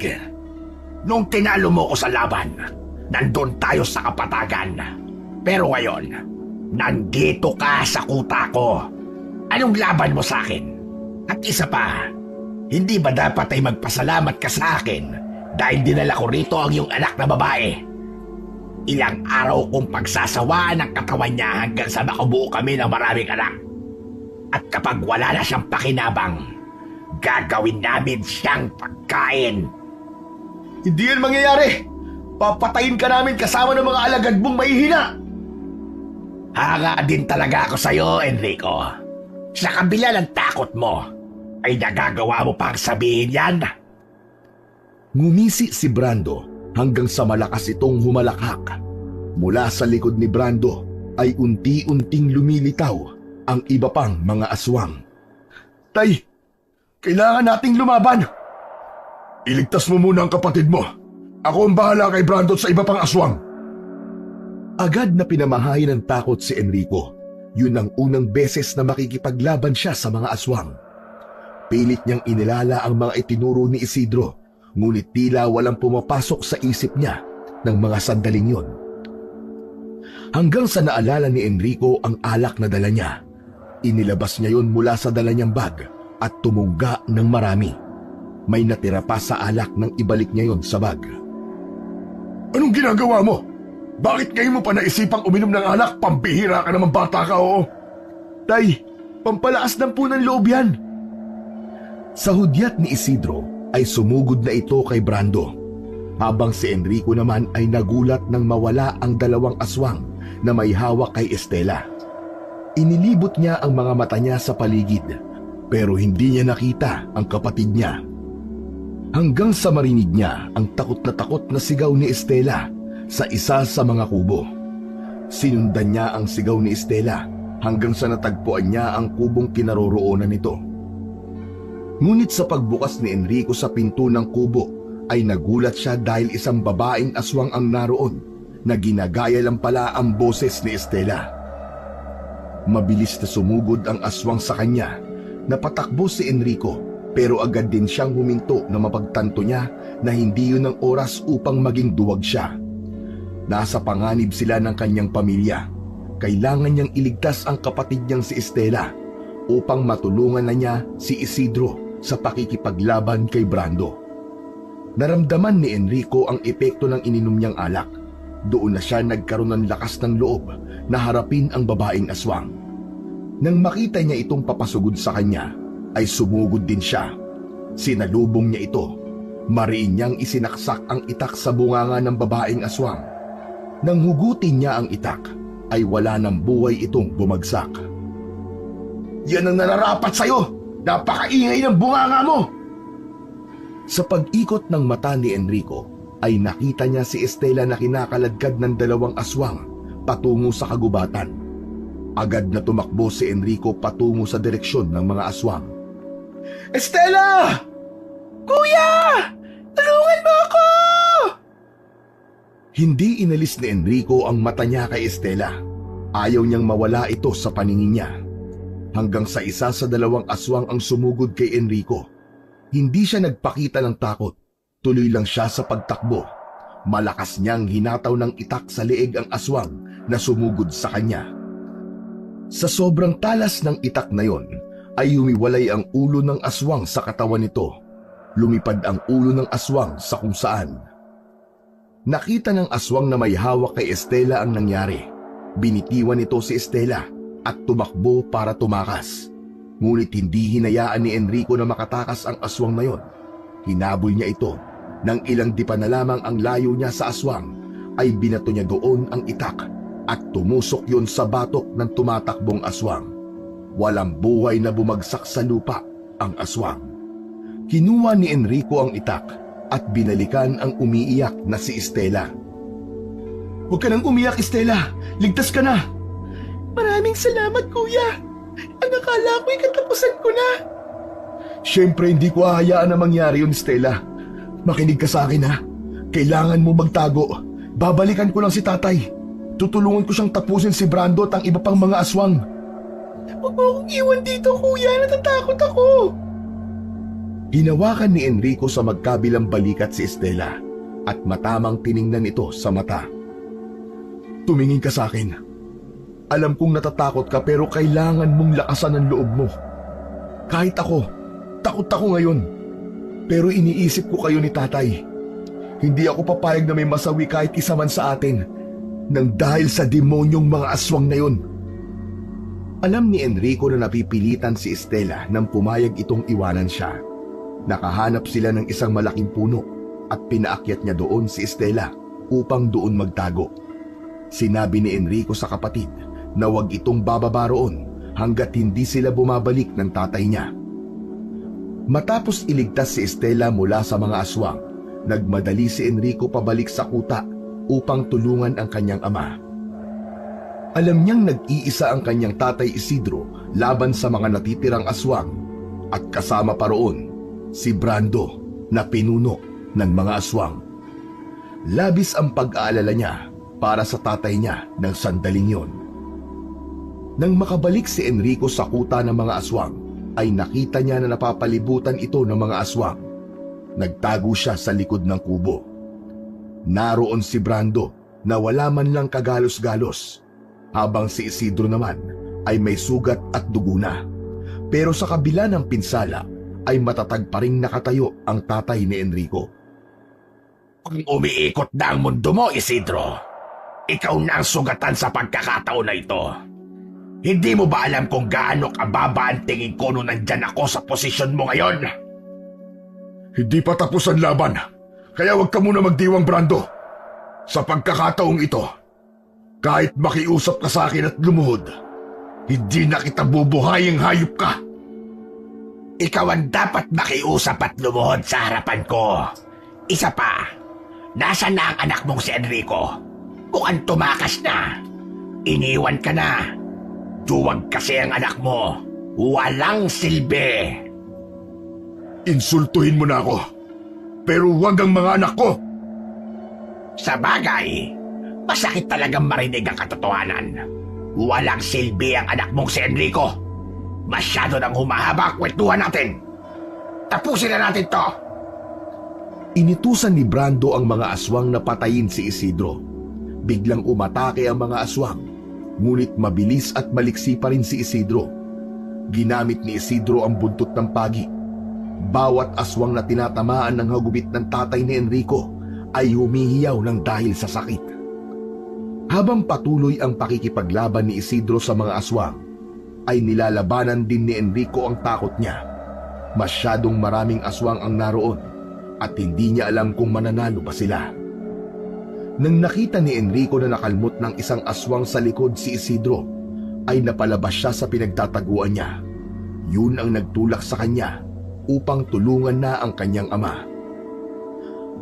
Nung tinalo mo ko sa laban, nandun tayo sa Kapatagan. Pero ngayon, nandito ka sa kuta ko. Anong laban mo sa akin? At isa pa, hindi ba dapat ay magpasalamat ka sa akin dahil dinala ko rito ang iyong anak na babae? Ilang araw kong pagsasawaan ng katawan niya hanggang sa makabuo kami ng maraming anak. At kapag wala na siyang pakinabang, gagawin namin siyang pagkain. Hindi yan mangyayari. Papatayin ka namin kasama ng mga alagad mong mahihina. Hanga din talaga ako sa'yo, Enrico. Sa kabila ng takot mo, ay nagagawa mo pang sabihin yan? Ngumisi si Brando hanggang sa malakas itong humalakhak. Mula sa likod ni Brando ay unti-unting lumilitaw ang iba pang mga aswang. Tay, kailangan nating lumaban. Iligtas mo muna ang kapatid mo. Ako ang bahala kay Brando sa iba pang aswang. Agad na pinamahayan ng takot si Enrico. Yun ang unang beses na makikipaglaban siya sa mga aswang. Pilit niyang inilala ang mga itinuro ni Isidro, ngunit tila walang pumapasok sa isip niya ng mga sandaling yon. Hanggang sa naalala ni Enrico ang alak na dala niya. Inilabas niya yon mula sa dala niyang bag at tumungga ng marami. may natira pa sa alak nang ibalik niya yon sa bag. Anong ginagawa mo? Bakit ngayon mo pa naisipang uminom ng alak? Pambihira ka naman, bata ka, oo. Tay, pampalakas ng po ng loob yan. Sa hudyat ni Isidro ay sumugod na ito kay Brando, habang si Enrico naman ay nagulat nang mawala ang dalawang aswang na may hawak kay Estela. Inilibot niya ang mga mata niya sa paligid, pero hindi niya nakita ang kapatid niya. Hanggang sa marinig niya ang takot na sigaw ni Estela sa isa sa mga kubo. Sinundan niya ang sigaw ni Estela hanggang sa natagpuan niya ang kubong kinaroroonan nito. Ngunit sa pagbukas ni Enrico sa pinto ng kubo ay nagulat siya dahil isang babaeng aswang ang naroon na ginagaya lang pala ang boses ni Estela. Mabilis na sumugod ang aswang sa kanya. Napatakbo si Enrico pero agad din siyang huminto na mapagtanto niya na hindi yun ang oras upang maging duwag siya. Nasa panganib sila ng kanyang pamilya. Kailangan niyang iligtas ang kapatid niyang si Estela upang matulungan na niya si Isidro sa pakikipaglaban kay Brando. Naramdaman ni Enrico ang epekto ng ininom niyang alak. Doon na siya nagkaroon ng lakas ng loob na harapin ang babaeng aswang. Nang makita niya itong papasugod sa kanya, ay sumugod din siya. Sinalubong niya ito. Mariin niyang isinaksak ang itak sa bunganga ng babaeng aswang. Nang hugutin niya ang itak, ay wala ng buhay itong bumagsak. Yan ang nararapat sa'yo! Napakaingay ng bunganga mo! Sa pag-ikot ng mata ni Enrico, ay nakita niya si Estela na kinakaladkad ng dalawang aswang patungo sa kagubatan. Agad na tumakbo si Enrico patungo sa direksyon ng mga aswang. Estela! Kuya! Tulungan mo ako! Hindi inalis ni Enrico ang mata niya kay Estela. Ayaw niyang mawala ito sa paningin niya. Hanggang sa isa sa dalawang aswang ang sumugod kay Enrico. Hindi siya nagpakita ng takot. Tuloy lang siya sa pagtakbo. Malakas niyang hinataw ng itak sa leeg ang aswang na sumugod sa kanya. Sa sobrang talas ng itak na yon, ay humiwalay ang ulo ng aswang sa katawan nito. Lumipad ang ulo ng aswang sa kung saan. Nakita ng aswang na may hawak kay Estela ang nangyari. Binitiwan nito si Estela at tumakbo para tumakas. Ngunit hindi hinayaan ni Enrico na makatakas ang aswang na yon. Hinabol niya ito. Nang ilang dipa na lamang ang layo niya sa aswang, ay binato niya doon ang itak at tumusok yon sa batok ng tumatakbong aswang. Walang buhay na bumagsak sa lupa ang aswang. Kinuha ni Enrico ang itak at binalikan ang umiiyak na si Estela. Huwag ka nang umiyak, Estela. Ligtas ka na. Maraming salamat, kuya. Ang akala ko'y katapusan ko na. Siyempre, hindi ko hahayaan na mangyari yun, Estela. Makinig ka sa akin, ha. Kailangan mo magtago. Babalikan ko lang si tatay. Tutulungan ko siyang tapusin si Brando at ang iba pang mga aswang. Huwag mo akong iwan dito, kuya. Natatakot ako. Hinawakan ni Enrico sa magkabilang balikat si Estela at matamang tiningnan ito sa mata. Tumingin ka sa akin. Alam kong natatakot ka pero kailangan mong lakasan ang loob mo. Kahit ako, takot ako ngayon. Pero iniisip ko kayo ni tatay. Hindi ako papayag na may masawi kahit isa man sa atin nang dahil sa demonyong mga aswang na yun. Alam ni Enrico na napipilitan si Estela nang pumayag itong iwanan siya. Nakahanap sila ng isang malaking puno at pinaakyat niya doon si Estela upang doon magtago. Sinabi ni Enrico sa kapatid na huwag itong bababa roon hanggat hindi sila bumabalik ng tatay niya. Matapos iligtas si Estela mula sa mga aswang, nagmadali si Enrico pabalik sa kuta upang tulungan ang kanyang ama. Alam niyang nag-iisa ang kanyang tatay Isidro laban sa mga natitirang aswang at kasama pa roon si Brando na pinuno ng mga aswang. Labis ang pag-aalala niya para sa tatay niya ng sandaling yon. Nang makabalik si Enrico sa kuta ng mga aswang, ay nakita niya na napapalibutan ito ng mga aswang. Nagtago siya sa likod ng kubo. Naroon si Brando na wala man lang kagalos-galos, habang si Isidro naman ay may sugat at dugo na. Pero sa kabila ng pinsala, ay matatag pa ring nakatayo ang tatay ni Enrico. Kung umiikot na ang mundo mo, Isidro, ikaw na ang sugatan sa pagkakataon na ito. Hindi mo ba alam kung gaano kababa ang tingin ko nung nandyan ako sa posisyon mo ngayon? Hindi pa tapos ang laban, kaya huwag ka muna magdiwang, Brando. Sa pagkakataong ito, kahit makiusap ka sa akin at lumuhod, hindi na kita bubuhaying hayop ka. Ikaw ang dapat makiusap at lumuhod sa harapan ko. Isa pa, nasa na ang anak mong si Enrico? Mukhang tumakas na. Iniwan ka na. Duwag kasi ang anak mo. Walang silbi. Insultuhin mo na ako, pero huwag ang mga anak ko. Sa bagay, masakit talagang marinig ang katotohanan. Walang silbi ang anak mong si Enrico. Masyado nang humahaba ang kwentuhan natin. Tapusin na natin to. Initusan ni Brando ang mga aswang na patayin si Isidro. Biglang umatake ang mga aswang, ngunit mabilis at maliksi pa rin si Isidro. Ginamit ni Isidro ang buntot ng pagi. Bawat aswang na tinatamaan ng hagupit ng tatay ni Enrico ay humihiyaw ng dahil sa sakit. Habang patuloy ang pakikipaglaban ni Isidro sa mga aswang, ay nilalabanan din ni Enrico ang takot niya. Masyadong maraming aswang ang naroon at hindi niya alam kung mananalo ba sila. Nang nakita ni Enrico na nakalmot ng isang aswang sa likod si Isidro, ay napalabas siya sa pinagtataguan niya. Yun ang nagtulak sa kanya upang tulungan na ang kanyang ama.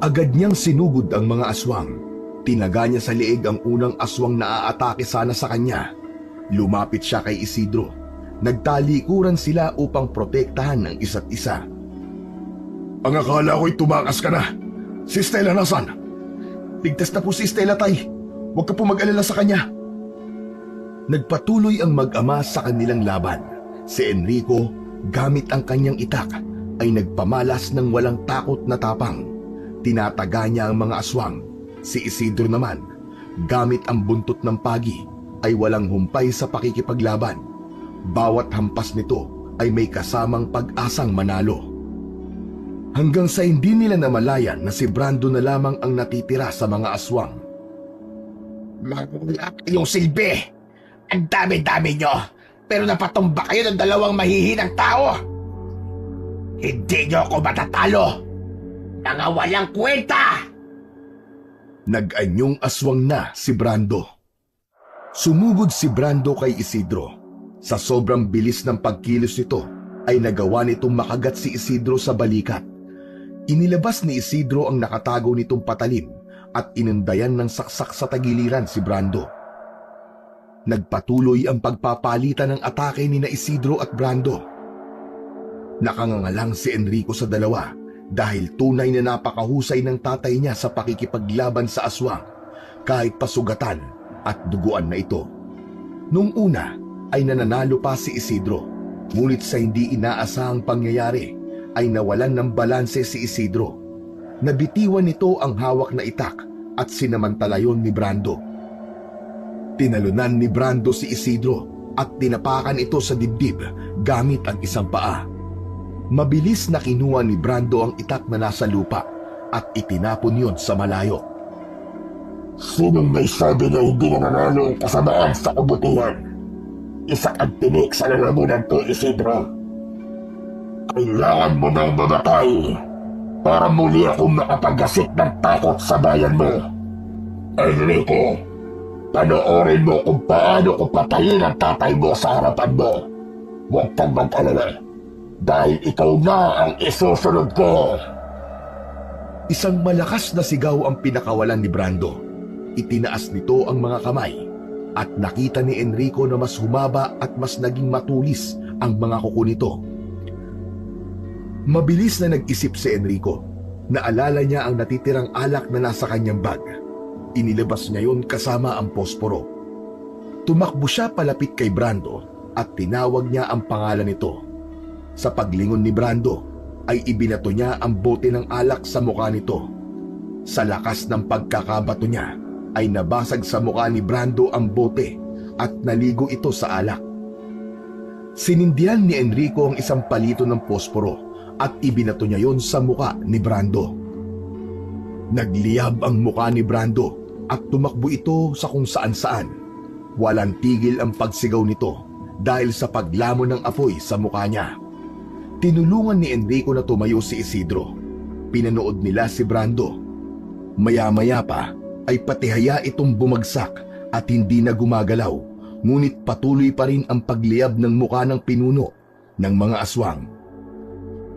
Agad niyang sinugod ang mga aswang. Tinaga niya sa leeg ang unang aswang na aatake sana sa kanya. Lumapit siya kay Isidro. Nagtalikuran sila upang protektahan ng isa't isa. Ang akala ko'y tumakas ka na. Si Stella nasan? Ligtas na po si Stella, tay. Huwag ka po mag-alala sa kanya. Nagpatuloy ang mag-ama sa kanilang laban. Si Enrico, gamit ang kanyang itak, ay nagpamalas ng walang takot na tapang. Tinataga niya ang mga aswang. Si Isidro naman, gamit ang buntot ng pagi, ay walang humpay sa pakikipaglaban. Bawat hampas nito ay may kasamang pag-asang manalo. Hanggang sa hindi nila namalayan na si Brando na lamang ang natitira sa mga aswang. Wala kayong silbi. Ang dami-dami nyo. Pero napatumba kayo ng dalawang mahihinang tao. Hindi nyo ako matatalo. Mga walang kwenta. Nag-anyong aswang na si Brando. Sumugod si Brando kay Isidro. Sa sobrang bilis ng pagkilos nito, ay nagawa nitong makagat si Isidro sa balikat. Inilabas ni Isidro ang nakatago nitong patalim at inundayan ng saksak sa tagiliran si Brando. Nagpatuloy ang pagpapalitan ng atake ni na Isidro at Brando. Nakangangalang si Enrico sa dalawa dahil tunay na napakahusay ng tatay niya sa pakikipaglaban sa aswang, kahit pasugatan at duguan na ito. Nung una ay nananalo pa si Isidro, ngunit sa hindi inaasahang pangyayari ay nawalan ng balanse si Isidro. Nabitiwan nito ang hawak na itak at sinamantala yon ni Brando. Tinalunan ni Brando si Isidro at tinapakan ito sa dibdib gamit ang isang paa. Mabilis na kinuha ni Brando ang itak na nasa lupa at itinapon yon sa malayo. Sinong may sabi na hindi nananalo ang kasamaan sa kabutihan? Isa kang tinik sa lalamunan ko, Isidro. Kailangan mo nang mamatay para muli akong makapaghasit ng takot sa bayan mo. Enrico, panoorin mo kung paano ko patayin ang tatay mo sa harapan mo. Huwag kang mag-alala, dahil ikaw na ang isusunod ko. Isang malakas na sigaw ang pinakawalan ni Brando. Itinaas nito ang mga kamay at nakita ni Enrico na mas humaba at mas naging matulis ang mga kuko nito. Mabilis na nag-isip si Enrico. Naalala niya ang natitirang alak na nasa kanyang bag. Inilabas niya yon kasama ang posporo. Tumakbo siya palapit kay Brando at tinawag niya ang pangalan nito. Sa paglingon ni Brando ay ibinato niya ang bote ng alak sa mukha nito. Sa lakas ng pagkakabato niya ay nabasag sa mukha ni Brando ang bote at naligo ito sa alak. Sinindihan ni Enrico ang isang palito ng posporo at ibinato niya yon sa muka ni Brando. Nagliyab ang muka ni Brando at tumakbo ito sa kung saan-saan. Walang tigil ang pagsigaw nito dahil sa paglamon ng apoy sa muka niya. Tinulungan ni Enrico na tumayo si Isidro. Pinanood nila si Brando. Maya-maya pa ay patihaya itong bumagsak at hindi na gumagalaw, ngunit patuloy pa rin ang pagliyab ng muka ng pinuno ng mga aswang.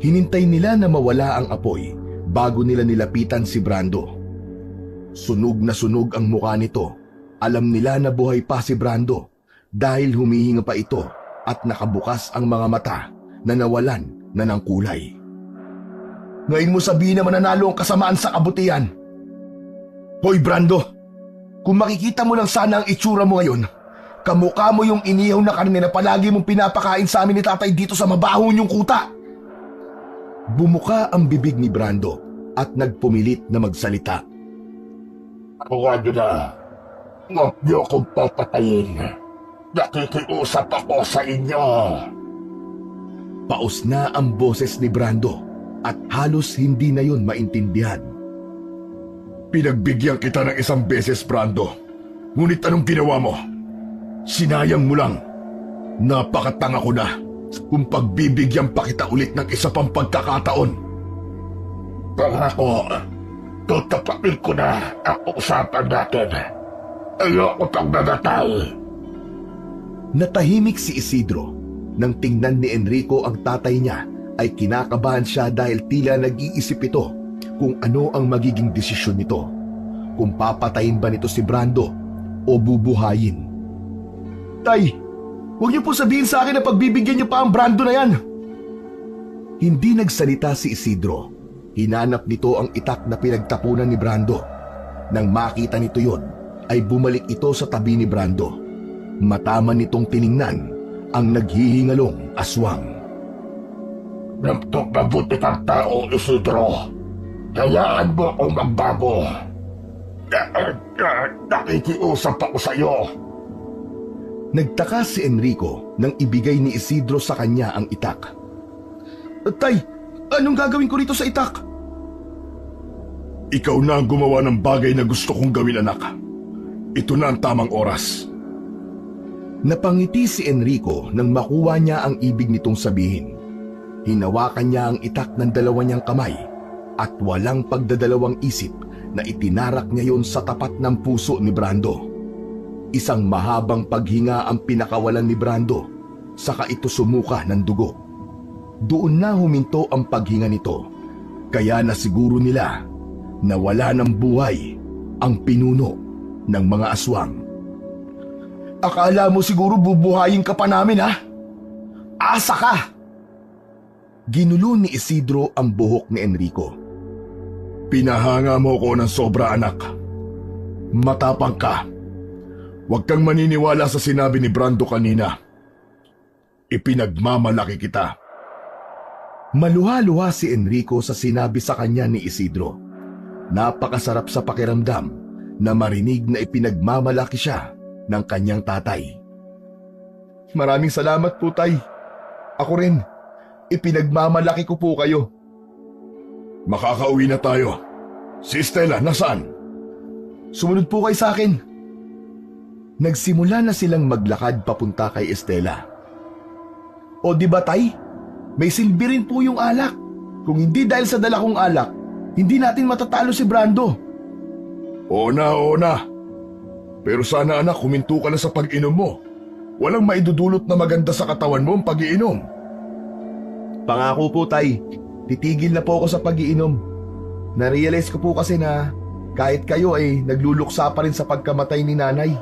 Hinintay nila na mawala ang apoy bago nila nilapitan si Brando. Sunog na sunog ang muka nito. Alam nila na buhay pa si Brando dahil humihinga pa ito at nakabukas ang mga mata na nawalan na ng kulay. Ngayon mo sabihin na mananalo ang kasamaan sa kabutihan. Hoy Brando, kung makikita mo lang sana ang itsura mo ngayon, kamukha mo yung inihaw na karne na palagi mong pinapakain sa amin ni tatay dito sa mabaho niyong kuta. Bumuka ang bibig ni Brando at nagpumilit na magsalita. Huwag na. Huwag niyo akong papatayin. Nakikiusap ako sa inyo. Paus na ang boses ni Brando at halos hindi na yon maintindihan. Pinagbigyan kita ng isang beses, Brando. Ngunit anong ginawa mo? Sinayang mo lang. Napakatanga ko na kung pagbibigyan pa kita ulit ng isa pang pagkakataon. Pangako, tutapakin ko na ang usapan natin. Ayoko pang nagatay. Natahimik si Isidro. Nang tingnan ni Enrico ang tatay niya, ay kinakabahan siya dahil tila nag-iisip ito kung ano ang magiging desisyon nito. Kung papatayin ba nito si Brando o bubuhayin. Tay, huwag niyo po sabihin sa akin na pagbibigyan niyo pa ang Brando na yan. Hindi nagsalita si Isidro. Hinanap nito ang itak na pinagtapunan ni Brando. Nang makita nito yon, ay bumalik ito sa tabi ni Brando. Matama nitong tiningnan ang naghihingalong aswang. Mabuti kang tao, Isidro. Hayaan mo akong magbago. Nakikiusap ako sa iyo. Nagtaka si Enrico nang ibigay ni Isidro sa kanya ang itak. Tay, anong gagawin ko rito sa itak? Ikaw na ang gumawa ng bagay na gusto kong gawin, anak. Ito na ang tamang oras. Napangiti si Enrico nang makuha niya ang ibig nitong sabihin. Hinawakan niya ang itak ng dalawa niyang kamay at walang pagdadalawang isip na itinarak niya yon sa tapat ng puso ni Brando. Isang mahabang paghinga ang pinakawalan ni Brando, saka ito sumuka ng dugo. Doon na huminto ang paghinga nito, kaya nasiguro nila na wala ng buhay ang pinuno ng mga aswang. Akala mo siguro bubuhayin ka pa namin, ha? Asa ka! Ginulo ni Isidro ang buhok ni Enrico. Pinahanga mo ko ng sobra, anak. Matapang ka. Huwag kang maniniwala sa sinabi ni Brando kanina. Ipinagmamalaki kita. Maluha-luha si Enrico sa sinabi sa kanya ni Isidro. Napakasarap sa pakiramdam na marinig na ipinagmamalaki siya ng kanyang tatay. Maraming salamat po, Tay. Ako rin, ipinagmamalaki ko po kayo. Makakauwi na tayo. Si Stella, nasaan? Sumunod po kayo sa akin. Nagsimula na silang maglakad papunta kay Estela. O di ba, Tay? May silbi rin po yung alak. Kung hindi dahil sa dala kong alak, hindi natin matatalo si Brando. Oo na. Pero sana, anak, huminto ka na sa pag-inom mo. Walang maidudulot na maganda sa katawan mo ang pag-iinom. Pangako po, Tay. Titigil na po ako sa pag-iinom. Narealize ko po kasi na kahit kayo ay nagluluksa pa rin sa pagkamatay ni nanay.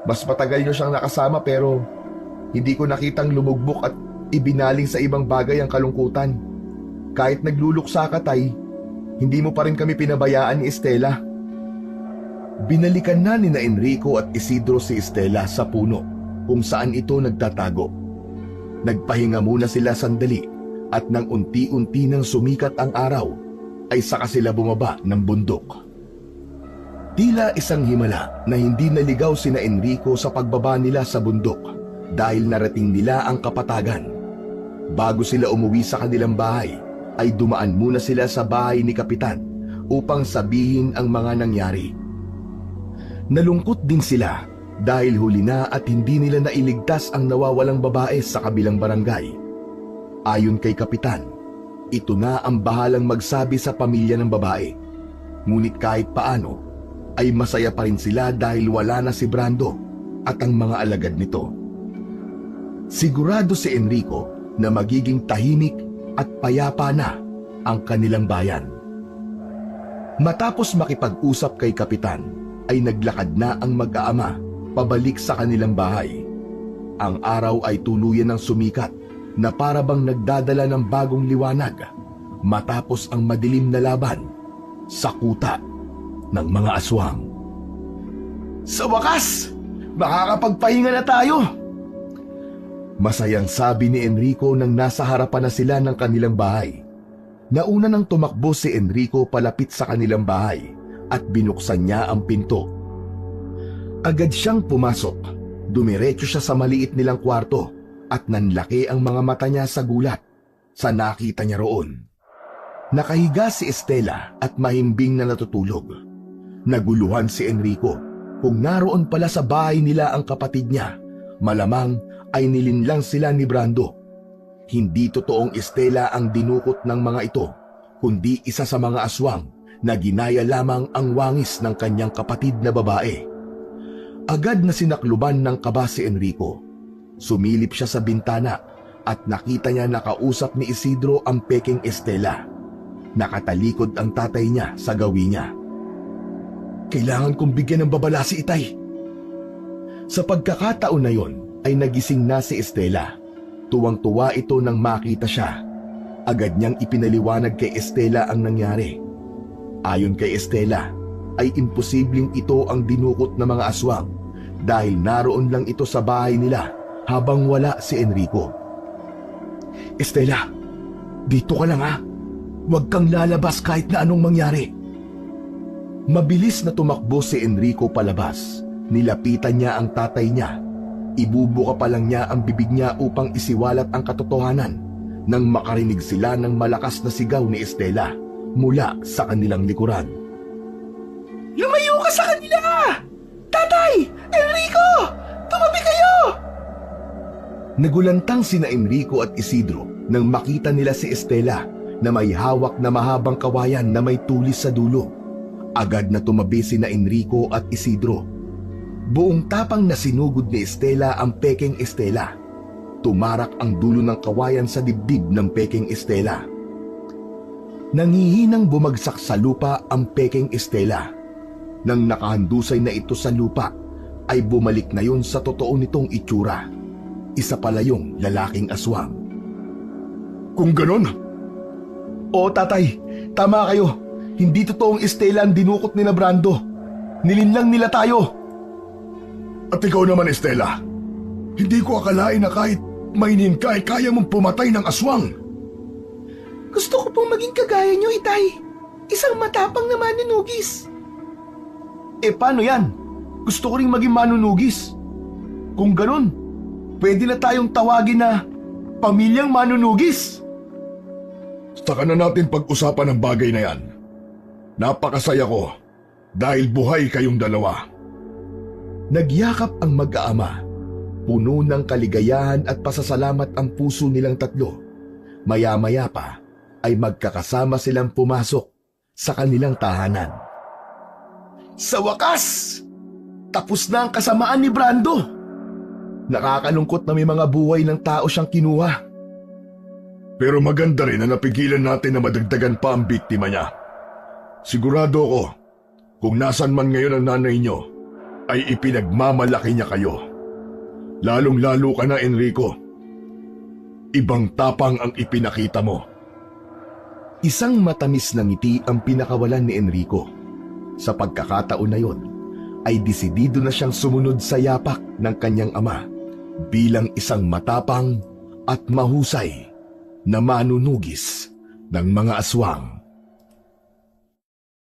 Mas matagal niyo siyang nakasama pero hindi ko nakitang lumugbok at ibinaling sa ibang bagay ang kalungkutan. Kahit nagluluksa ka, Tay, hindi mo pa rin kami pinabayaan ni Estela. Binalikan na ni Enrico at Isidro si Estela sa puno kung saan ito nagtatago. Nagpahinga muna sila sandali at nang unti-unti nang sumikat ang araw ay saka sila bumaba ng bundok. Tila isang himala na hindi naligaw sina Enrico sa pagbaba nila sa bundok dahil narating nila ang kapatagan. Bago sila umuwi sa kanilang bahay ay dumaan muna sila sa bahay ni Kapitan upang sabihin ang mga nangyari. Nalungkot din sila dahil huli na at hindi nila nailigtas ang nawawalang babae sa kabilang barangay. Ayon kay Kapitan, ito na ang bahalang magsabi sa pamilya ng babae. Ngunit kahit paano, ay masaya pa rin sila dahil wala na si Brando at ang mga alagad nito. Sigurado si Enrico na magiging tahimik at payapa na ang kanilang bayan. Matapos makipag-usap kay Kapitan, ay naglakad na ang mag-aama pabalik sa kanilang bahay. Ang araw ay tuluyan ng sumikat na para bang nagdadala ng bagong liwanag matapos ang madilim na laban sa kuta ng mga aswang. Sa wakas, makakapagpahinga na tayo. Masayang sabi ni Enrico nang nasa harapan na sila ng kanilang bahay. Nauna nang tumakbo si Enrico palapit sa kanilang bahay at binuksan niya ang pinto. Agad siyang pumasok. Dumiretso siya sa maliit nilang kwarto at nanlaki ang mga mata niya sa gulat sa nakita niya roon. Nakahiga si Estela at mahimbing na natutulog. Naguluhan si Enrico kung naroon pala sa bahay nila ang kapatid niya. Malamang ay nilinlang sila ni Brando. Hindi totoong Estela ang dinukot ng mga ito, kundi isa sa mga aswang na ginaya lamang ang wangis ng kanyang kapatid na babae. Agad na sinakluban ng kaba si Enrico. Sumilip siya sa bintana at nakita niya nakausap ni Isidro ang peking Estela. Nakatalikod ang tatay niya sa gawi niya. Kailangan kong bigyan ng babala si Itay. Sa pagkakataon na yon ay nagising na si Estela. Tuwang-tuwa ito nang makita siya. Agad niyang ipinaliwanag kay Estela ang nangyari. Ayon kay Estela, ay imposibleng ito ang dinukot ng mga aswang dahil naroon lang ito sa bahay nila habang wala si Enrico. Estela, dito ka lang ha. Huwag kang lalabas kahit na anong mangyari. Mabilis na tumakbo si Enrico palabas. Nilapitan niya ang tatay niya. Ibubuka pa lang niya ang bibig niya upang isiwalat ang katotohanan nang makarinig sila ng malakas na sigaw ni Estela mula sa kanilang likuran. Lumayo ka sa kanila! Tatay! Enrico! Tumabi kayo! Nagulantang sina Enrico at Isidro nang makita nila si Estela na may hawak na mahabang kawayan na may tulis sa dulo. Agad na tumabi sina Enrico at Isidro. Buong tapang na sinugod ni Estela ang peking Estela. Tumarak ang dulo ng kawayan sa dibdib ng peking Estela. Nangihinang bumagsak sa lupa ang peking Estela. Nang nakahandusay na ito sa lupa, ay bumalik na yon sa totoo nitong itsura. Isa pala yung lalaking aswang. Kung ganon? Oo tatay, tama kayo. Hindi totoong Estela ang dinukot ni na Brando. Nilinlang nila tayo. At ikaw naman, Estela, hindi ko akalain na kahit mainin ka ay kaya mong pumatay ng aswang. Gusto ko pong maging kagaya niyo, Itay. Isang matapang na manunugis. Paano yan? Gusto ko ring maging manunugis. Kung ganon, pwede na tayong tawagin na pamilyang manunugis. Saka na natin pag-usapan ang bagay na yan. Napakasaya ko dahil buhay kayong dalawa. Nagyakap ang mag-aama. Puno ng kaligayahan at pasasalamat ang puso nilang tatlo. Maya-maya pa ay magkakasama silang pumasok sa kanilang tahanan. Sa wakas, tapos na ang kasamaan ni Brando. Nakakalungkot na may mga buhay ng tao siyang kinuha. Pero maganda rin na napigilan natin na madagdagan pa ang biktima niya. Sigurado ako, kung nasan man ngayon ang nanay niyo, ay ipinagmamalaki niya kayo. Lalong-lalo ka na, Enrico. Ibang tapang ang ipinakita mo. Isang matamis na ngiti ang pinakawalan ni Enrico. Sa pagkakataon na yon, ay desidido na siyang sumunod sa yapak ng kanyang ama bilang isang matapang at mahusay na manunugis ng mga aswang.